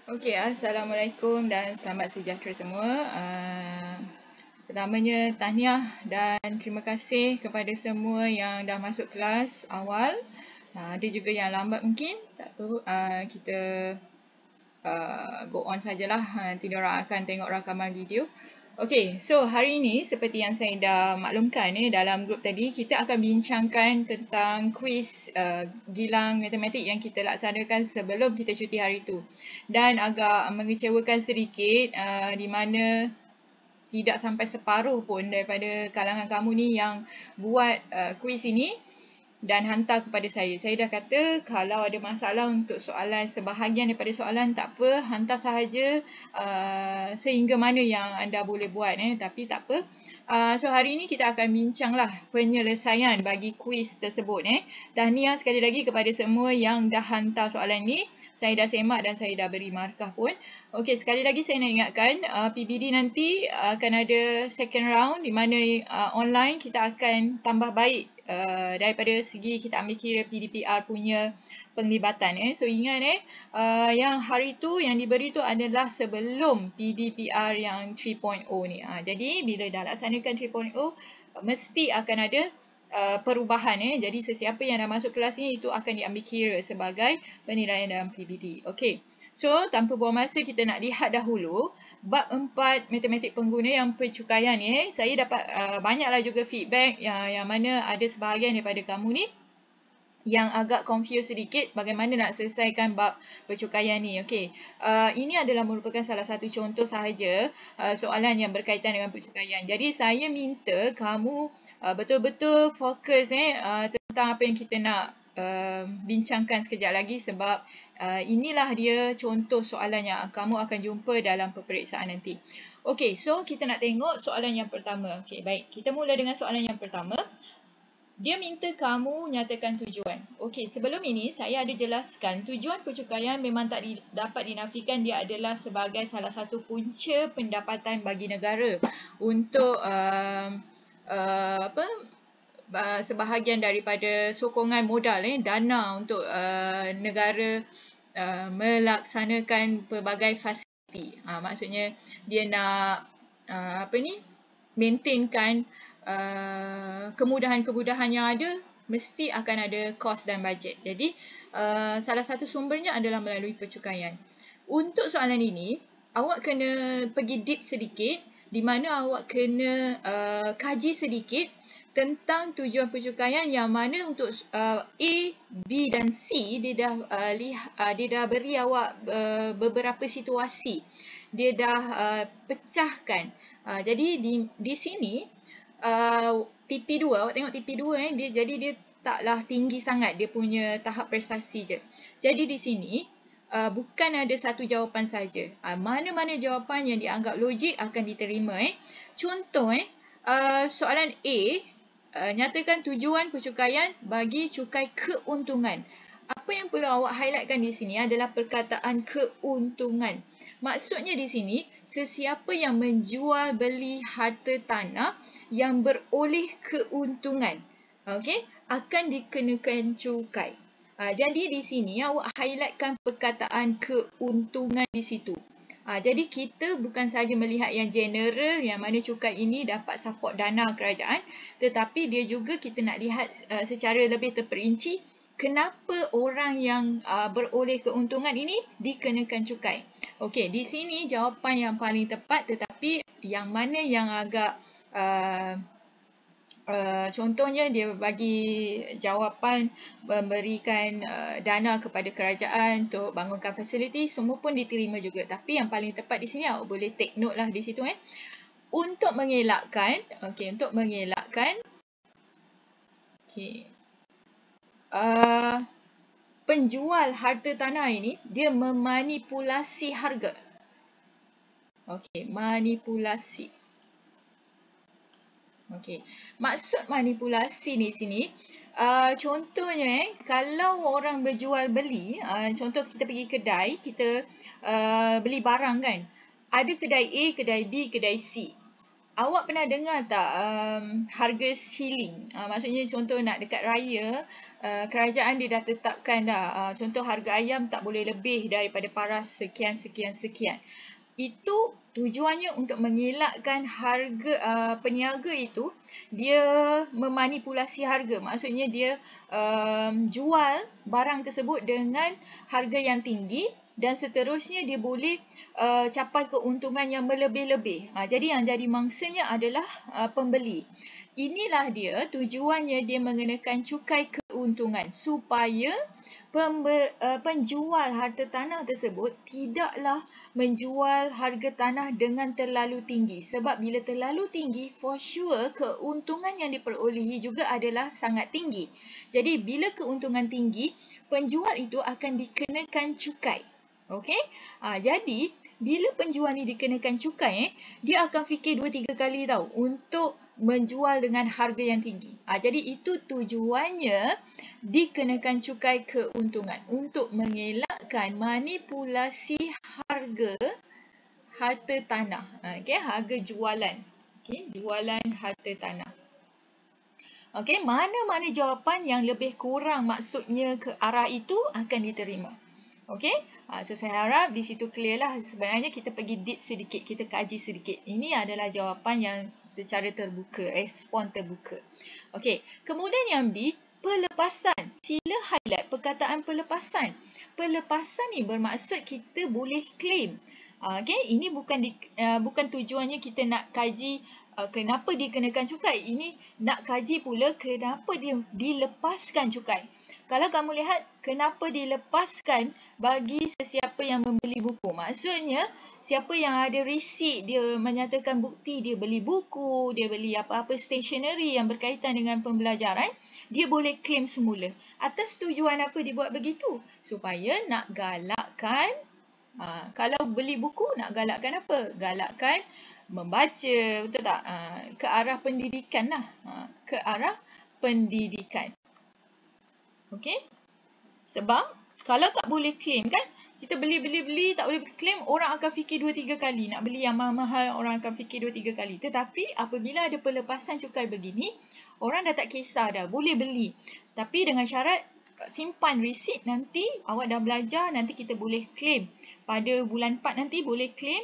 Okey, Assalamualaikum dan selamat sejahtera semua. Pertamanya tahniah dan terima kasih kepada semua yang dah masuk kelas awal. Ada juga yang lambat mungkin, tak apa, kita go on sajalah. Nanti diorang akan tengok rakaman video. Okey, so hari ini seperti yang saya dah maklumkan dalam grup tadi, kita akan bincangkan tentang kuis Gilang Matematik yang kita laksanakan sebelum kita cuti hari itu. Dan agak mengecewakan sedikit di mana tidak sampai separuh pun daripada kalangan kamu ni yang buat kuis ini dan hantar kepada saya. Saya dah kata kalau ada masalah untuk soalan, sebahagian daripada soalan tak apa, hantar sahaja sehingga mana yang anda boleh buat. Tapi tak apa. So hari ini kita akan bincanglah penyelesaian bagi kuis tersebut. Tahniah sekali lagi kepada semua yang dah hantar soalan ni. Saya dah semak dan saya dah beri markah pun. Okey, sekali lagi saya nak ingatkan PBD nanti akan ada second round di mana online kita akan tambah baik daripada segi kita ambil kira PDPR punya penglibatan. So ingat yang hari tu yang diberi tu adalah sebelum PDPR yang 3.0 ni. Jadi bila dah laksanakan 3.0 mesti akan ada perubahan. Jadi sesiapa yang dah masuk kelas ni itu akan diambil kira sebagai penilaian dalam PBD. Okey. So tanpa buang masa kita nak lihat dahulu bab 4 matematik pengguna yang pencukaian ni. Saya dapat banyaklah juga feedback yang mana ada sebahagian daripada kamu ni yang agak confused sedikit bagaimana nak selesaikan bab pencukaian ni. Okey. Ini adalah merupakan salah satu contoh sahaja soalan yang berkaitan dengan pencukaian. Jadi saya minta kamu betul-betul fokus tentang apa yang kita nak bincangkan sekejap lagi sebab inilah dia contoh soalan yang kamu akan jumpa dalam peperiksaan nanti. Okey, so kita nak tengok soalan yang pertama. Okey, baik. Kita mula dengan soalan yang pertama. Dia minta kamu nyatakan tujuan. Okey, sebelum ini saya ada jelaskan tujuan pencukaian memang tak dapat dinafikan dia adalah sebagai salah satu punca pendapatan bagi negara untuk sebahagian daripada sokongan modal dana untuk negara melaksanakan pelbagai fasiliti. Maksudnya dia nak maintainkan kemudahan-kemudahan yang ada, mesti akan ada kos dan bajet. Jadi salah satu sumbernya adalah melalui pencukaian. Untuk soalan ini, awak kena pergi deep sedikit di mana awak kena kaji sedikit tentang tujuan pencukaian yang mana untuk A, B dan C dia dah beri awak beberapa situasi. Dia dah pecahkan. Jadi di sini TP2, awak tengok TP2 dia taklah tinggi sangat dia punya tahap prestasi je. Jadi di sini bukan ada satu jawapan saja. Mana-mana jawapan yang dianggap logik akan diterima. Contoh soalan A, nyatakan tujuan pencukaian bagi cukai keuntungan. Apa yang perlu awak highlightkan di sini adalah perkataan keuntungan. Maksudnya di sini, sesiapa yang menjual beli harta tanah yang beroleh keuntungan, akan dikenakan cukai. Jadi di sini awak highlightkan perkataan keuntungan di situ. Jadi kita bukan sahaja melihat yang general yang mana cukai ini dapat support dana kerajaan, tetapi dia juga kita nak lihat secara lebih terperinci kenapa orang yang beroleh keuntungan ini dikenakan cukai. Okey, di sini jawapan yang paling tepat, tetapi yang mana yang agak contohnya dia bagi jawapan memberikan dana kepada kerajaan untuk bangunkan fasiliti, semua pun diterima juga. Tapi yang paling tepat di sini awak boleh take note lah di situ. Untuk mengelakkan, penjual harta tanah ini dia memanipulasi harga. Manipulasi. Maksud manipulasi di sini, contohnya kalau orang berjual beli, contoh kita pergi kedai, kita beli barang kan. Ada kedai A, kedai B, kedai C. Awak pernah dengar tak harga ceiling? Maksudnya contoh nak dekat raya, kerajaan dia dah tetapkan dah. Contoh harga ayam tak boleh lebih daripada paras sekian. Itu tujuannya untuk mengelakkan harga peniaga itu dia memanipulasi harga. Maksudnya dia jual barang tersebut dengan harga yang tinggi dan seterusnya dia boleh capai keuntungan yang melebih-lebih. Jadi yang jadi mangsanya adalah pembeli. Inilah dia tujuannya dia mengenakan cukai keuntungan supaya penjual harta tanah tersebut tidaklah menjual harga tanah dengan terlalu tinggi. Sebab bila terlalu tinggi, for sure keuntungan yang diperolehi juga adalah sangat tinggi. Jadi bila keuntungan tinggi, penjual itu akan dikenakan cukai. Okey? Jadi bila penjual ni dikenakan cukai, dia akan fikir 2-3 kali tau untuk menjual dengan harga yang tinggi. Jadi itu tujuannya dikenakan cukai keuntungan untuk mengelakkan manipulasi harga tanah. Harga jualan. Jualan harta tanah. Mana-mana jawapan yang lebih kurang maksudnya ke arah itu akan diterima. So saya harap di situ clear lah. Sebenarnya kita pergi deep sedikit, kita kaji sedikit. Ini adalah jawapan yang secara terbuka, respon terbuka. Kemudian yang B, pelepasan. Sila highlight perkataan pelepasan. Pelepasan ni bermaksud kita boleh claim. Ini bukan tujuannya kita nak kaji kenapa dikenakan cukai. Ini nak kaji pula kenapa dia dilepaskan cukai. Kalau kamu lihat kenapa dilepaskan bagi sesiapa yang membeli buku. Maksudnya siapa yang ada receipt, dia menyatakan bukti dia beli buku, dia beli apa-apa stationery yang berkaitan dengan pembelajaran, dia boleh claim semula. Atas tujuan apa dibuat begitu? Supaya nak galakkan, kalau beli buku nak galakkan apa? Galakkan membaca, betul tak? Ke arah pendidikan lah. Ke arah pendidikan. Sebab kalau tak boleh claim kan, kita beli tak boleh claim, orang akan fikir 2-3 kali. Nak beli yang mahal-mahal, orang akan fikir 2-3 kali. Tetapi apabila ada pelepasan cukai begini, orang dah tak kisah dah, boleh beli. Tapi dengan syarat simpan receipt, nanti awak dah belajar, nanti kita boleh claim. Pada bulan 4 nanti boleh claim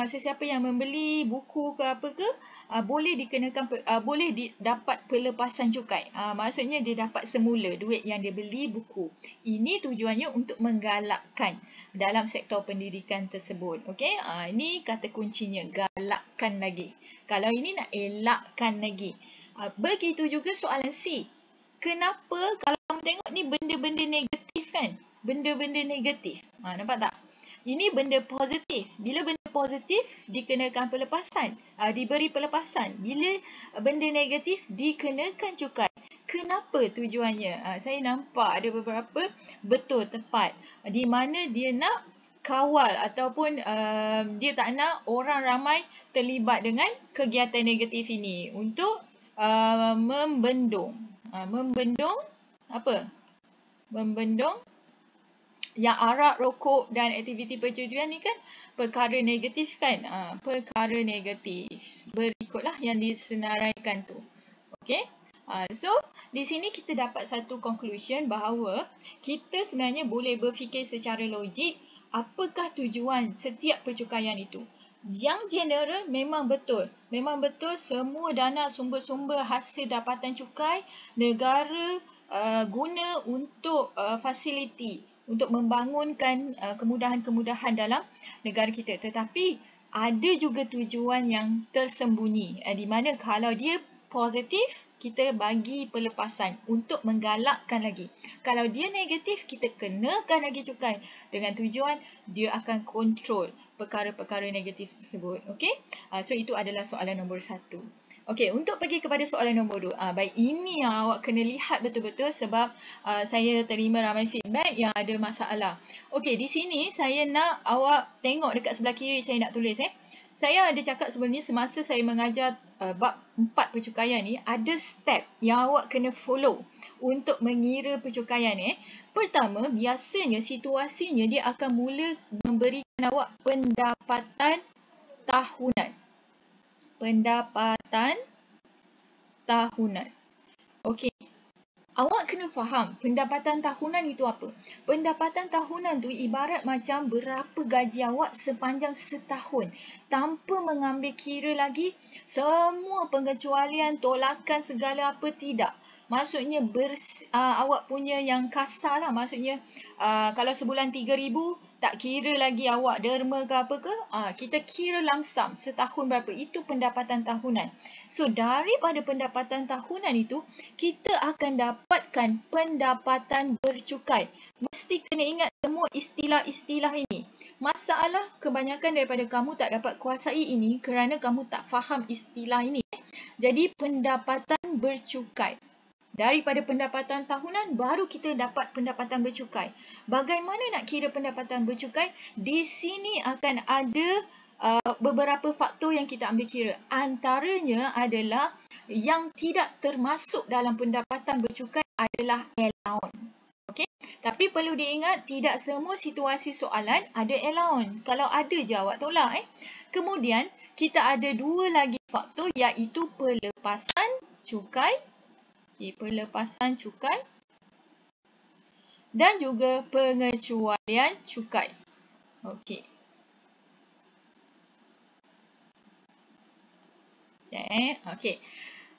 sesiapa yang membeli buku ke apa ke, boleh dikenakan dapat pelepasan cukai. Maksudnya dia dapat semula duit yang dia beli buku. Ini tujuannya untuk menggalakkan dalam sektor pendidikan tersebut. Ini kata kuncinya, galakkan lagi. Kalau ini nak elakkan lagi. Begitu juga soalan C. Kenapa kalau kamu tengok ni benda-benda negatif kan? Benda-benda negatif. Nampak tak? Ini benda positif. Bila benda positif, dikenakan pelepasan. Diberi pelepasan. Bila benda negatif, dikenakan cukai. Kenapa tujuannya? Saya nampak ada beberapa betul, tepat. Di mana dia nak kawal ataupun dia tak nak orang ramai terlibat dengan kegiatan negatif ini. Untuk membendung. Membendung apa? Membendung yang arak, rokok dan aktiviti perjudian ni kan perkara negatif kan? Perkara negatif. Berikutlah yang disenaraikan tu. So di sini kita dapat satu conclusion bahawa kita sebenarnya boleh berfikir secara logik apakah tujuan setiap percukaian itu. Yang general memang betul. Memang betul semua dana sumber-sumber hasil dapatan cukai negara guna untuk fasiliti, untuk membangunkan kemudahan-kemudahan dalam negara kita. Tetapi ada juga tujuan yang tersembunyi. Di mana kalau dia positif, kita bagi pelepasan untuk menggalakkan lagi. Kalau dia negatif, kita kenakan lagi cukai. Dengan tujuan dia akan kontrol perkara-perkara negatif tersebut. So itu adalah soalan nombor 1. Untuk pergi kepada soalan nombor 2. Baik, ini yang awak kena lihat betul-betul sebab saya terima ramai feedback yang ada masalah. Di sini saya nak awak tengok dekat sebelah kiri saya nak tulis. Saya ada cakap sebenarnya semasa saya mengajar bab 4 percukaian ni, ada step yang awak kena follow untuk mengira percukaian ni. Pertama, biasanya situasinya dia akan mula memberikan awak pendapatan tahunan. Pendapatan tahunan. Awak kena faham pendapatan tahunan itu apa. Pendapatan tahunan tu ibarat macam berapa gaji awak sepanjang setahun. Tanpa mengambil kira lagi semua pengecualian, tolakan, segala apa, tidak. Maksudnya awak punya yang kasar lah. Maksudnya kalau sebulan 3,000, tak kira lagi awak derma ke apa ke. Kita kira lamsam setahun berapa. Itu pendapatan tahunan. So daripada pendapatan tahunan itu, kita akan dapatkan pendapatan bercukai. Mesti kena ingat semua istilah-istilah ini. Masalah kebanyakan daripada kamu tak dapat kuasai ini kerana kamu tak faham istilah ini. Jadi pendapatan bercukai. Daripada pendapatan tahunan, baru kita dapat pendapatan bercukai. Bagaimana nak kira pendapatan bercukai? Di sini akan ada beberapa faktor yang kita ambil kira. Antaranya adalah yang tidak termasuk dalam pendapatan bercukai adalah allowance. Okey? Tapi perlu diingat, tidak semua situasi soalan ada allowance. Kalau ada je awak tolak. Kemudian, kita ada dua lagi faktor iaitu pelepasan cukai. Pelepasan cukai dan juga pengecualian cukai. Okey. Okey.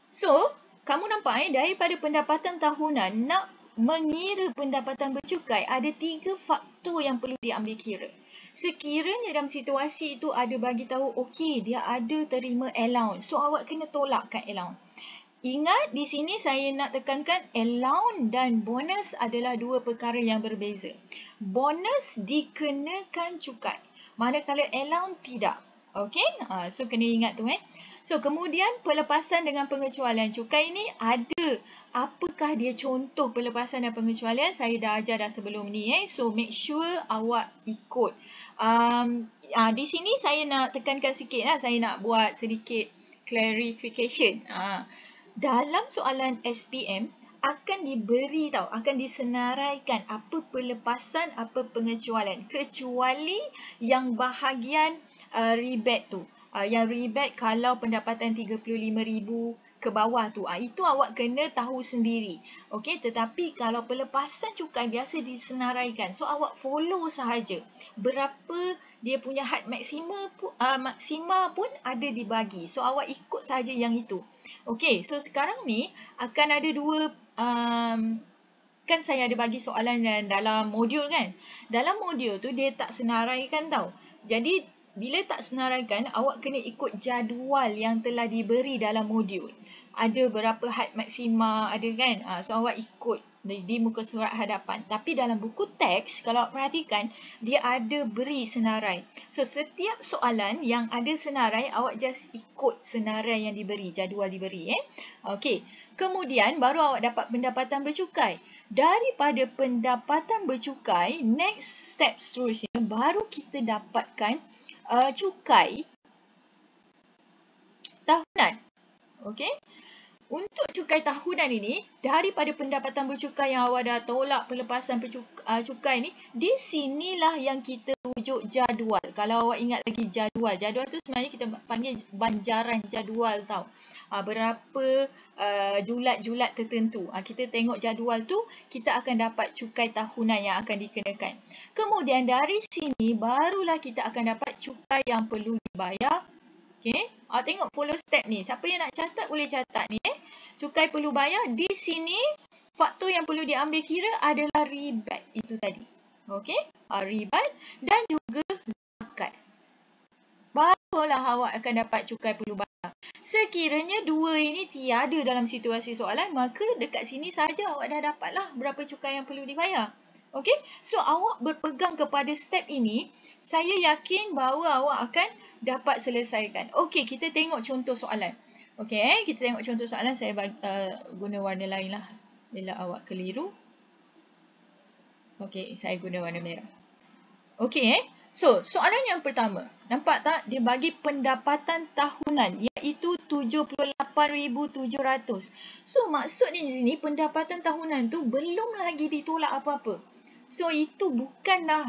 So, kamu nampak daripada pendapatan tahunan nak mengira pendapatan bercukai, ada 3 faktor yang perlu diambil kira. Sekiranya dalam situasi itu ada bagi tahu okey, dia ada terima allowance. So, awak kena tolakkan allowance. Ingat, di sini saya nak tekankan allowance dan bonus adalah dua perkara yang berbeza. Bonus dikenakan cukai, manakala allowance tidak. Okey? So, kena ingat tu. So, kemudian pelepasan dengan pengecualian cukai ini ada. Apakah dia contoh pelepasan dan pengecualian? Saya dah ajar dah sebelum ni. So, make sure awak ikut. Di sini saya nak tekankan sikit lah. Saya nak buat sedikit clarification. Dalam soalan SPM akan diberi akan disenaraikan apa pelepasan, apa pengecualian. Kecuali yang bahagian rebate tu. Yang rebate kalau pendapatan 35,000 ke bawah tu. Itu awak kena tahu sendiri. Okey, tetapi kalau pelepasan cukai biasa disenaraikan. So awak follow sahaja. Berapa dia punya had maksima pun ada dibagi. So awak ikut sahaja yang itu. Okey, so sekarang ni akan ada dua, kan saya ada bagi soalan dalam modul kan. Dalam modul tu dia tak senaraikan tau. Jadi bila tak senaraikan, awak kena ikut jadual yang telah diberi dalam modul. Ada berapa had maksima, ada kan. So awak ikut di muka surat hadapan. Tapi dalam buku teks, kalau awak perhatikan, dia ada beri senarai. So, setiap soalan yang ada senarai, awak just ikut senarai yang diberi, jadual diberi. Okey. Kemudian, baru awak dapat pendapatan bercukai. Daripada pendapatan bercukai, next step seterusnya, baru kita dapatkan cukai tahunan. Okey. Untuk cukai tahunan ini, daripada pendapatan bercukai yang awak dah tolak pelepasan cukai ni, di sinilah yang kita rujuk jadual. Kalau awak ingat lagi jadual. Jadual tu sebenarnya kita panggil banjaran jadual tau. Berapa julat-julat tertentu. Kita tengok jadual tu, kita akan dapat cukai tahunan yang akan dikenakan. Kemudian dari sini, barulah kita akan dapat cukai yang perlu dibayar. Okey, tengok follow step ni. Siapa yang nak catat boleh catat ni. Cukai perlu bayar. Di sini, faktor yang perlu diambil kira adalah rebate itu tadi. Okey, rebate dan juga zakat. Barulah awak akan dapat cukai perlu bayar. Sekiranya dua ini tiada dalam situasi soalan, maka dekat sini saja awak dah dapatlah berapa cukai yang perlu dibayar. Okey, so awak berpegang kepada step ini, saya yakin bahawa awak akan dapat selesaikan. Okey, kita tengok contoh soalan. Okey, kita tengok contoh soalan. Saya guna warna lain lah bila awak keliru. Okey, saya guna warna merah. Okey, so soalan yang pertama. Nampak tak? Dia bagi pendapatan tahunan iaitu 78,700. So, maksudnya di sini pendapatan tahunan tu belum lagi ditolak apa-apa. So, itu bukanlah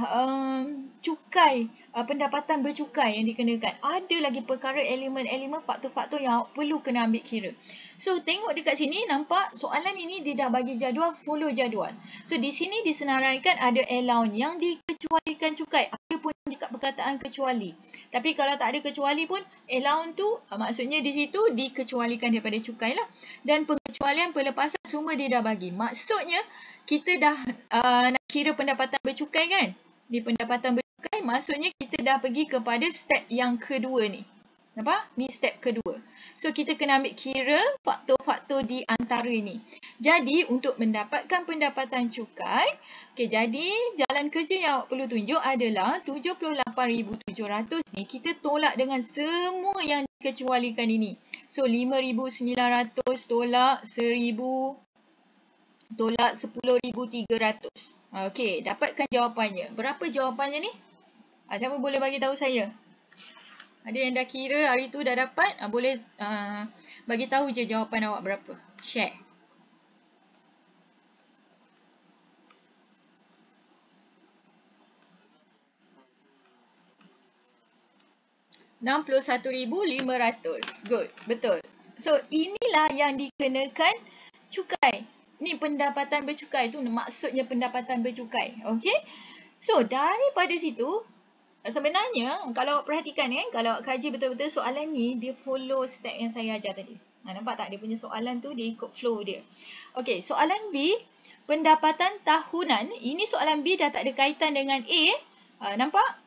cukai, pendapatan bercukai yang dikenakan. Ada lagi perkara elemen-elemen faktor-faktor yang perlu kena ambil kira. So tengok dekat sini, nampak soalan ini dia dah bagi jadual, follow jadual. So di sini disenaraikan ada allowance yang dikecualikan cukai. Ada pun dekat perkataan kecuali. Tapi kalau tak ada kecuali pun, allowance tu maksudnya di situ dikecualikan daripada cukai lah. Dan pengecualian pelepasan semua dia dah bagi. Maksudnya kita dah nak kira pendapatan bercukai kan? Di pendapatan bercukai maksudnya kita dah pergi kepada step yang kedua ni. Nampak? Ni step kedua. So, kita kena ambil kira faktor-faktor di antara ni. Jadi, untuk mendapatkan pendapatan cukai, jadi jalan kerja yang awak perlu tunjuk adalah 78,700 ni kita tolak dengan semua yang dikecualikan ini. So, 5,900 tolak 1,000 tolak 10,300. Okey, dapatkan jawapannya. Berapa jawapannya ni? Siapa boleh bagi tahu saya? Ada yang dah kira hari tu dah dapat, boleh bagi tahu je jawapan awak berapa. Share. RM61,500. Good, betul. So, inilah yang dikenakan cukai. Ni pendapatan bercukai tu maksudnya pendapatan bercukai. Okey? So, daripada situ, sebenarnya kalau perhatikan kalau kaji betul-betul soalan ni dia follow step yang saya ajar tadi. Nampak tak dia punya soalan tu dia ikut flow dia. Okey, soalan B, pendapatan tahunan. Ini soalan B dah tak ada kaitan dengan A. Nampak?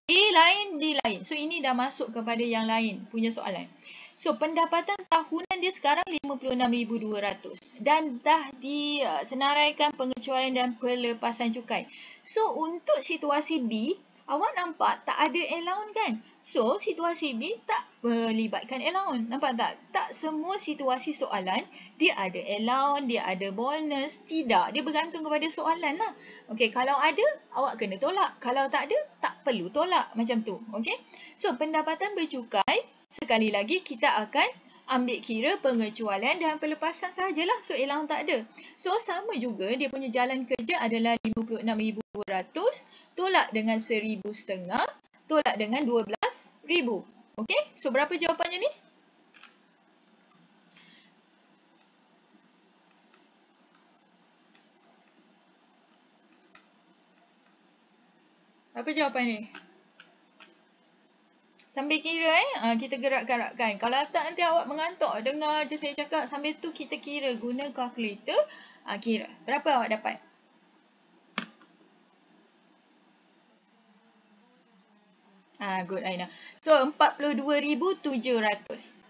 A lain, B lain. So ini dah masuk kepada yang lain punya soalan. So pendapatan tahunan dia sekarang 56,200 dan dah disenaraikan pengecualian dan pelepasan cukai. So untuk situasi B, awak nampak tak ada allowance kan? So, situasi B tak melibatkan allowance. Nampak tak? Tak semua situasi soalan dia ada allowance, dia ada bonus. Tidak. Dia bergantung kepada soalan lah. Okey, kalau ada, awak kena tolak. Kalau tak ada, tak perlu tolak. Macam tu. Okey? So, pendapatan bercukai, sekali lagi kita akan ambil kira pengecualian dan pelepasan sahajalah. So, allowance tak ada. So, sama juga dia punya jalan kerja adalah 56,200 tolak dengan 1,500 tolak dengan 12,000. Okey? So, berapa jawapannya ni? Apa jawapan ni? Sambil kira kita gerak-gerakkan. Kalau tak nanti awak mengantuk. Dengar je saya cakap. Sambil tu kita kira guna kalkulator. Kira. Berapa awak dapat? Good Aina. So 42,700.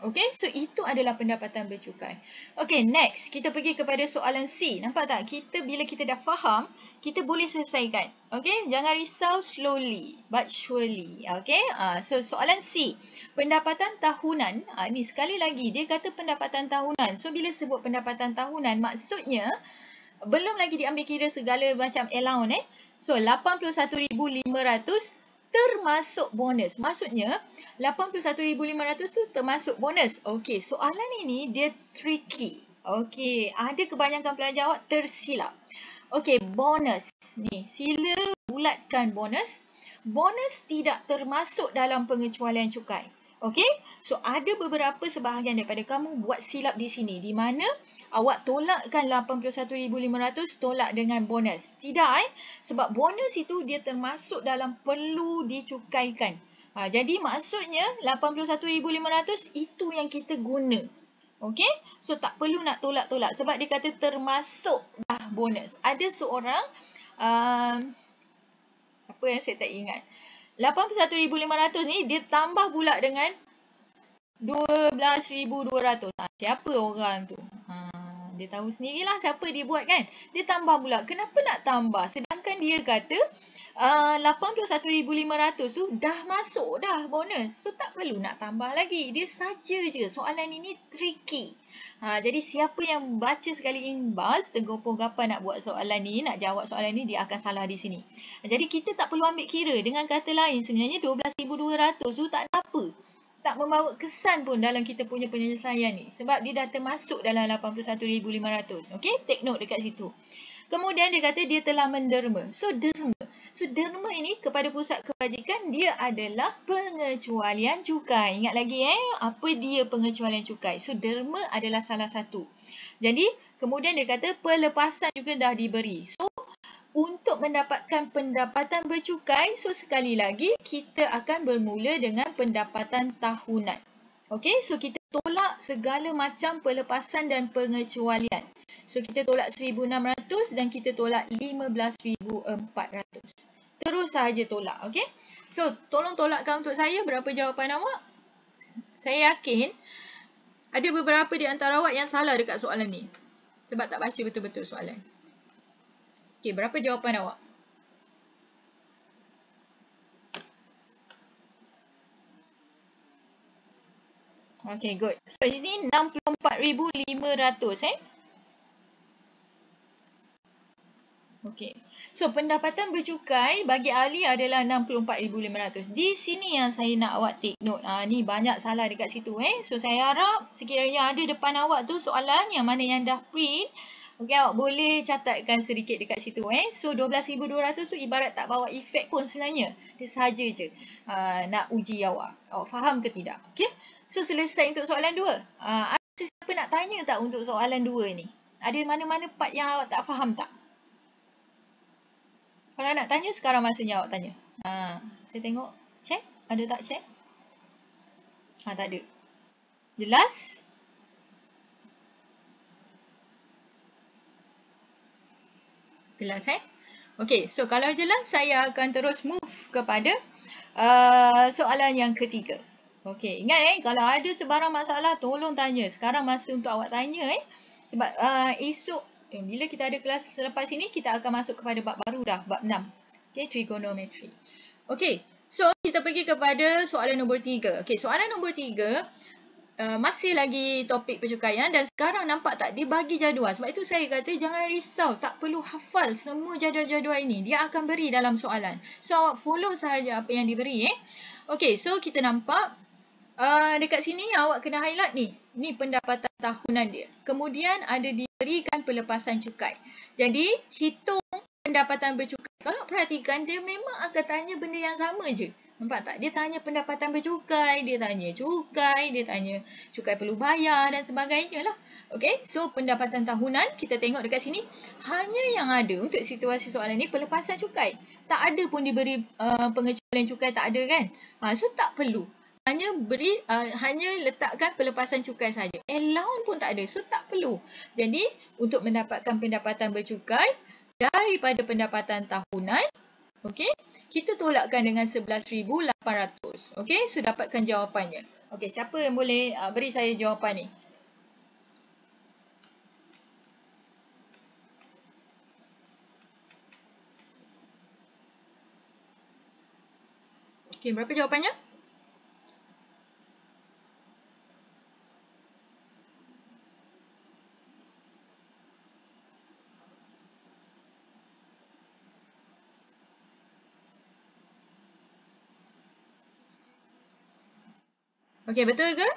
Okay, so itu adalah pendapatan bercukai. Okay, next kita pergi kepada soalan C. Nampak tak? Bila kita dah faham, kita boleh selesaikan. Okay, jangan risau, slowly but surely. Okay, so soalan C. Pendapatan tahunan. Ni sekali lagi dia kata pendapatan tahunan. So bila sebut pendapatan tahunan, maksudnya belum lagi diambil kira segala macam allowance. So 81,500 termasuk bonus. Maksudnya 81,500 tu termasuk bonus. Okey, soalan ini dia tricky. Okey, ada kebanyakan pelajar awak tersilap. Okey, bonus. Ni, sila bulatkan bonus. Bonus tidak termasuk dalam pengecualian cukai. Okey, so ada beberapa sebahagian daripada kamu buat silap di sini. Di mana awak tolakkan 81,500 tolak dengan bonus. Tidak sebab bonus itu dia termasuk dalam perlu dicukaikan. Jadi maksudnya 81,500 itu yang kita guna. Okey, so tak perlu nak tolak-tolak sebab dia kata termasuk dah bonus. Ada seorang, siapa yang saya tak ingat. 81,500 ni dia tambah pula dengan 12,200. Siapa orang tu? Dia tahu sendirilah siapa dia buat kan. Dia tambah pula. Kenapa nak tambah? Sedangkan dia kata 81,500 tu dah masuk dah bonus. So tak perlu nak tambah lagi. Dia saja je. Soalan ini tricky. Jadi siapa yang baca sekali imbas, tergopoh gapa nak buat soalan ni, nak jawab soalan ni, dia akan salah di sini. Jadi kita tak perlu ambil kira. Dengan kata lain, sebenarnya 12,200 tu tak ada apa. Tak membawa kesan pun dalam kita punya penyelesaian ni. Sebab dia dah termasuk dalam 81,500. Okay, take note dekat situ. Kemudian dia kata dia telah menderma. So derma. So derma ini kepada pusat kebajikan dia adalah pengecualian cukai. Ingat lagi apa dia pengecualian cukai? So derma adalah salah satu. Jadi kemudian dia kata pelepasan juga dah diberi. So untuk mendapatkan pendapatan bercukai, so sekali lagi kita akan bermula dengan pendapatan tahunan. Okey, so kita tolak segala macam pelepasan dan pengecualian. So kita tolak 1,600 dan kita tolak 15,400. Terus sahaja tolak, okey? So tolong tolakkan untuk saya berapa jawapan awak. Saya yakin ada beberapa di antara awak yang salah dekat soalan ni. Sebab tak baca betul-betul soalan. Okey, berapa jawapan awak? Okay, good. So, ini 64,500 Okay. So, pendapatan bercukai bagi ahli adalah 64,500. Di sini yang saya nak awak take note. Ni banyak salah dekat situ So, saya harap sekiranya ada depan awak tu soalan yang mana yang dah print, okay, awak boleh catatkan sedikit dekat situ So, 12,200 tu ibarat tak bawa efek pun sebenarnya. Dia sahaja je nak uji awak. Awak faham ke tidak? Okay. So, selesai untuk soalan 2. Ada siapa nak tanya tak untuk soalan 2 ni? Ada mana-mana part yang awak tak faham tak? Kalau nak tanya, sekarang masanya awak tanya. Saya tengok. Check. Ada tak check? Tak ada. Jelas? Jelas Okay, so kalau jelas, saya akan terus move kepada soalan yang ketiga. Okey, ingat kalau ada sebarang masalah tolong tanya. Sekarang masa untuk awak tanya sebab esok bila kita ada kelas selepas ini kita akan masuk kepada bab baru dah, bab 6. Okey, trigonometry. Okey, so kita pergi kepada soalan nombor 3. Okey, soalan nombor 3 masih lagi topik percukaian dan sekarang nampak tak dia bagi jadual. Sebab itu saya kata jangan risau, tak perlu hafal semua jadual-jadual ini. Dia akan beri dalam soalan. So awak follow sahaja apa yang diberi Okey, so kita nampak dekat sini awak kena highlight ni. Ni pendapatan tahunan dia. Kemudian ada diberikan pelepasan cukai. Jadi hitung pendapatan bercukai. Kalau perhatikan dia memang akan tanya benda yang sama je. Nampak tak? Dia tanya pendapatan bercukai, dia tanya cukai, dia tanya cukai perlu bayar dan sebagainya lah. Okay, so pendapatan tahunan kita tengok dekat sini. Hanya yang ada untuk situasi soalan ni pelepasan cukai. Tak ada pun diberi pengecualian cukai, tak ada kan? So tak perlu. Hanya letakkan pelepasan cukai saja. Allowance pun tak ada. So tak perlu. Jadi untuk mendapatkan pendapatan bercukai daripada pendapatan tahunan, okey, kita tolakkan dengan 11,800. Okey, so dapatkan jawapannya. Okey, siapa yang boleh beri saya jawapan ni? Okey, berapa jawapannya? Okey, betul ke?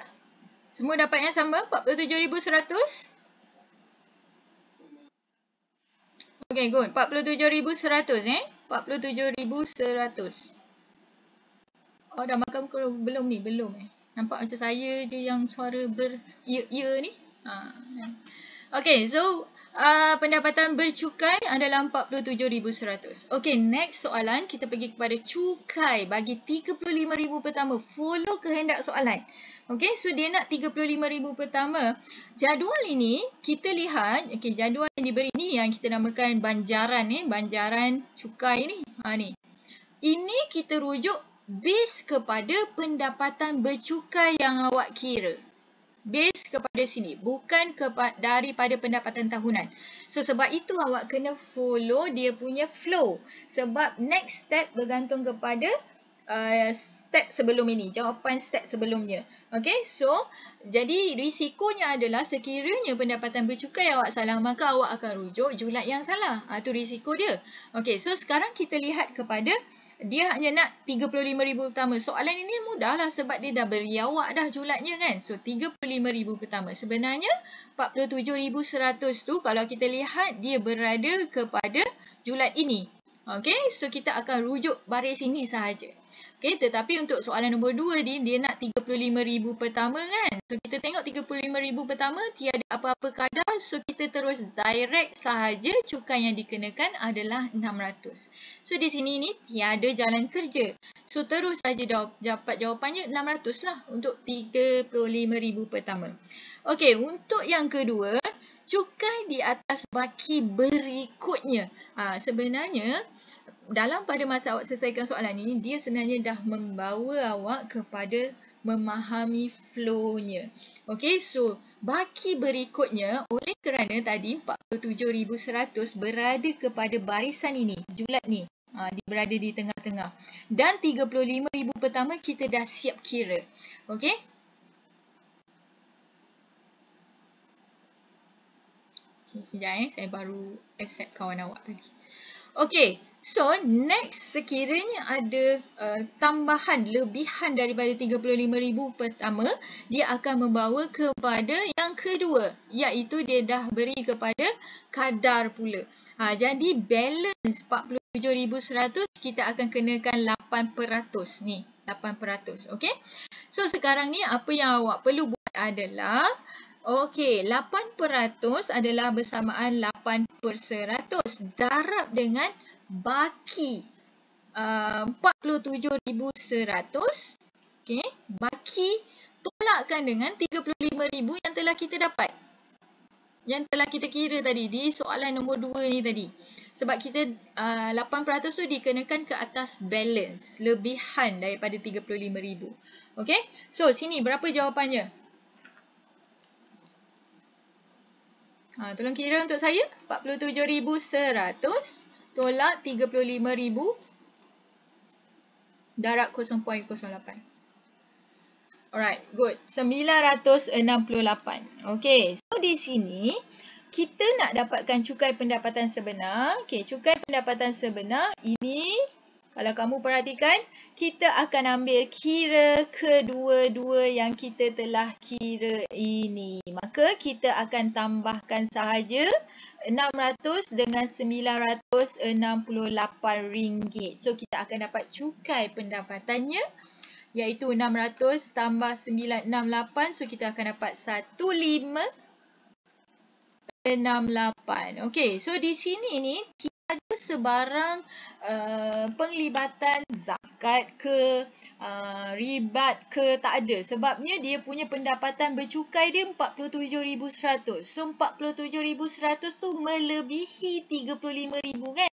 Semua dapat yang sama? 47,100? Okey, good. 47,100 47,100. Oh, dah makan belum ni? Belum Nampak macam saya je yang suara ber-ya ni. Okey, so pendapatan bercukai adalah 47,100. Okey, next soalan kita pergi kepada cukai bagi 35,000 pertama. Follow kehendak soalan. Okey, so dia nak 35,000 pertama. Jadual ini kita lihat, okey, jadual yang diberi ni yang kita namakan banjaran banjaran cukai ni. Ni. Ini kita rujuk base kepada pendapatan bercukai yang awak kira. Base kepada sini, bukan daripada pendapatan tahunan. So sebab itu awak kena follow dia punya flow. Sebab next step bergantung kepada step sebelum ini, jawapan step sebelumnya. Okay, so jadi risikonya adalah sekiranya pendapatan bercukai awak salah, maka awak akan rujuk julat yang salah. Itu risiko dia. Okay, so sekarang kita lihat kepada dia hanya nak 35,000 pertama. Soalan ini mudahlah sebab dia dah beri awak dah julatnya kan. So 35,000 pertama. Sebenarnya 47,100 tu kalau kita lihat dia berada kepada julat ini. Okay, so kita akan rujuk baris ini sahaja. Okay, tetapi untuk soalan nombor 2 ni, dia nak 35,000 pertama kan. So, kita tengok 35,000 pertama, tiada apa-apa kadar. So, kita terus direct sahaja cukai yang dikenakan adalah 600. So, di sini ni tiada jalan kerja. So, terus saja dapat jawapannya 600 lah untuk 35,000 pertama. Okay, untuk yang kedua, cukai di atas baki berikutnya. Sebenarnya, pada masa awak selesaikan soalan ini, dia sebenarnya dah membawa awak kepada memahami flow-nya. Okey, so baki berikutnya oleh kerana tadi 47,100 berada kepada barisan ini, julat ni. Dia berada di tengah-tengah. Dan 35,000 pertama kita dah siap kira. Okey? Sekejap saya baru accept kawan awak tadi. Okey, so next sekiranya ada tambahan lebihan daripada 35,000 pertama, dia akan membawa kepada yang kedua, iaitu dia dah beri kepada kadar pula. Jadi balance 47,100 kita akan kenakan 8%. Ni, 8%. Okey. So sekarang ni apa yang awak perlu buat adalah okey, 8% adalah bersamaan 8/100 darab dengan baki 47,100. Okey, baki tolakkan dengan 35,000 yang telah kita dapat. Yang telah kita kira tadi di soalan nombor 2 ni tadi. Sebab kita 8% tu dikenakan ke atas balance, lebihan daripada 35,000. Okey, so sini berapa jawapannya? Tolong kira untuk saya. 47,100 tolak 35,000 darab 0.08. Alright, good. 968. Okay, so di sini kita nak dapatkan cukai pendapatan sebenar. Okay, cukai pendapatan sebenar ini, kalau kamu perhatikan, kita akan ambil kira kedua-dua yang kita telah kira ini. Maka kita akan tambahkan sahaja 600 dengan 968 ringgit. So kita akan dapat cukai pendapatannya iaitu 600 tambah 968. So kita akan dapat 1568. Okey, so di sini ni ada sebarang penglibatan zakat ke ribat ke, tak ada. Sebabnya dia punya pendapatan bercukai dia 47,100. So 47,100 tu melebihi 35,000 kan.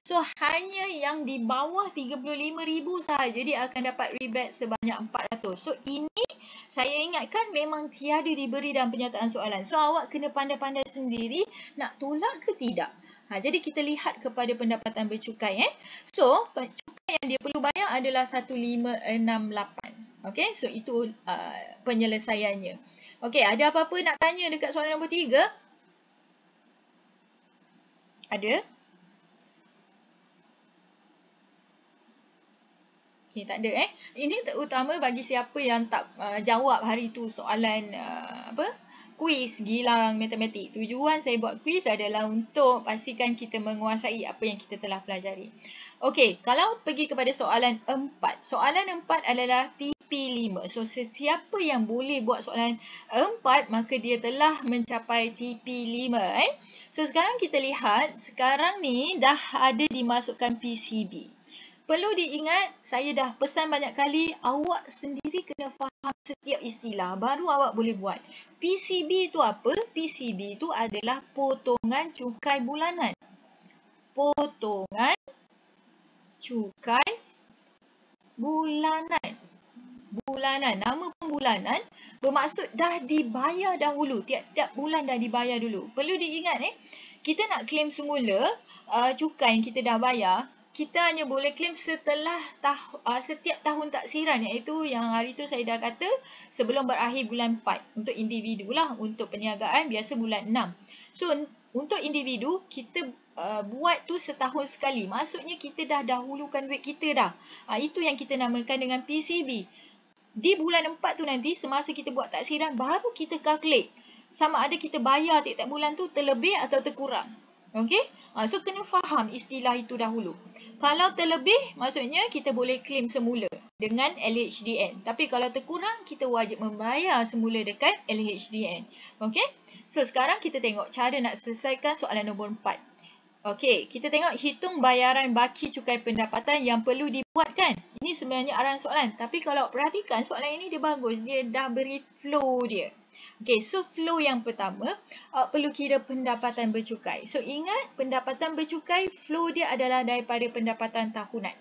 So hanya yang di bawah 35,000 sahaja dia akan dapat ribat sebanyak 400. So ini saya ingatkan memang tiada diberi dalam penyataan soalan. So awak kena pandai-pandai sendiri nak tolak ke tidak. Jadi kita lihat kepada pendapatan bercukai. So cukai yang dia perlu bayar adalah 1568. Okay, so itu penyelesaiannya. Okay, ada apa-apa nak tanya dekat soalan nombor 3? Ada? Okay, tak ada Ini terutama bagi siapa yang tak jawab hari tu soalan kuis gilang matematik. Tujuan saya buat kuis adalah untuk pastikan kita menguasai apa yang kita telah pelajari. Okey, kalau pergi kepada soalan 4. Soalan 4 adalah TP5. So, sesiapa yang boleh buat soalan 4, maka dia telah mencapai TP5. So, sekarang kita lihat, sekarang ni dah ada dimasukkan PCB. Perlu diingat, saya dah pesan banyak kali, awak sendiri kena faham setiap istilah, baru awak boleh buat. PCB itu apa? PCB itu adalah potongan cukai bulanan. Potongan cukai bulanan. Bulanan, nama pun bulanan, bermaksud dah dibayar dahulu. Tiap-tiap bulan dah dibayar dulu. Perlu diingat kita nak claim semula cukai yang kita dah bayar, kita hanya boleh claim setelah setiap tahun taksiran, iaitu yang hari tu saya dah kata sebelum berakhir bulan 4. Untuk individu lah, untuk perniagaan biasa bulan 6. So untuk individu kita buat tu setahun sekali. Maksudnya kita dah dahulukan duit kita dah. Itu yang kita namakan dengan PCB. Di bulan 4 tu nanti semasa kita buat taksiran baru kita calculate sama ada kita bayar tiap-tiap bulan tu terlebih atau terkurang. Okey? So kena faham istilah itu dahulu. Kalau terlebih, maksudnya kita boleh claim semula dengan LHDN. Tapi kalau terkurang, kita wajib membayar semula dekat LHDN. Okey? So, sekarang kita tengok cara nak selesaikan soalan nombor 4. Okey, kita tengok hitung bayaran baki cukai pendapatan yang perlu dibuatkan. Ini sebenarnya arahan soalan. Tapi kalau perhatikan soalan ini dia bagus. Dia dah beri flow dia. Okey, so flow yang pertama, perlu kira pendapatan bercukai. So ingat pendapatan bercukai, flow dia adalah daripada pendapatan tahunan.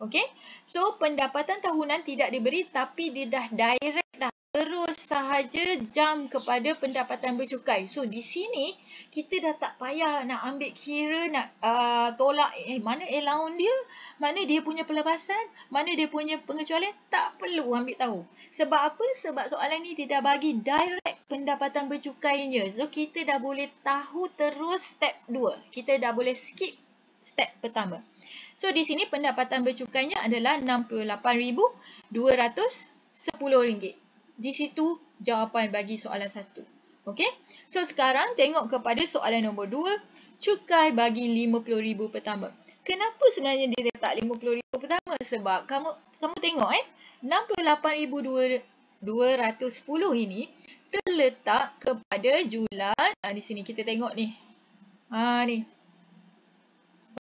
Okey, so pendapatan tahunan tidak diberi tapi dia dah direct dah. Terus sahaja jump kepada pendapatan bercukai. So di sini kita dah tak payah nak ambil kira, nak tolak mana allowance dia, mana dia punya pelepasan, mana dia punya pengecualian. Tak perlu ambil tahu. Sebab apa? Sebab soalan ni dia dah bagi direct pendapatan bercukainya. So kita dah boleh tahu terus step 2. Kita dah boleh skip step pertama. So di sini pendapatan bercukainya adalah RM68,210. Di situ jawapan bagi soalan 1. Okey. So sekarang tengok kepada soalan nombor 2. Cukai bagi RM50,000 pertama. Kenapa sebenarnya dia letak RM50,000 pertama? Sebab kamu tengok RM68,210 ini terletak kepada julan. Di sini kita tengok ni. Ni.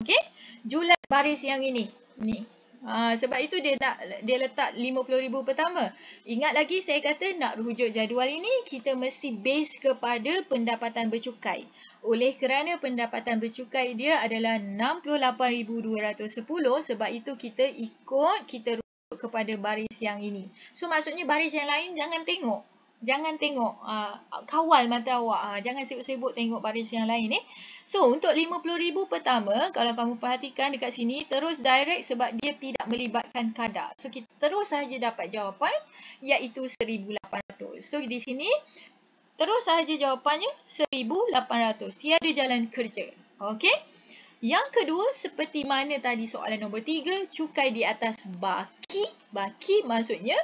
Okey. Julan baris yang ini. Ni. Sebab itu dia letak RM50,000 pertama. Ingat lagi saya kata nak rujuk jadual ini kita mesti base kepada pendapatan bercukai. Oleh kerana pendapatan bercukai dia adalah RM68,210, sebab itu kita rujuk kepada baris yang ini. So maksudnya baris yang lain jangan tengok. Jangan tengok, kawal mata awak. Jangan sibuk-sibuk tengok baris yang lain. So, untuk RM50,000 pertama, kalau kamu perhatikan dekat sini, terus direct sebab dia tidak melibatkan kadar. So, kita terus sahaja dapat jawapan, iaitu RM1,800. So, di sini, terus sahaja jawapannya RM1,800. Tiada jalan kerja. Okey? Yang kedua, seperti mana tadi soalan nombor 3, cukai di atas baki. Baki maksudnya,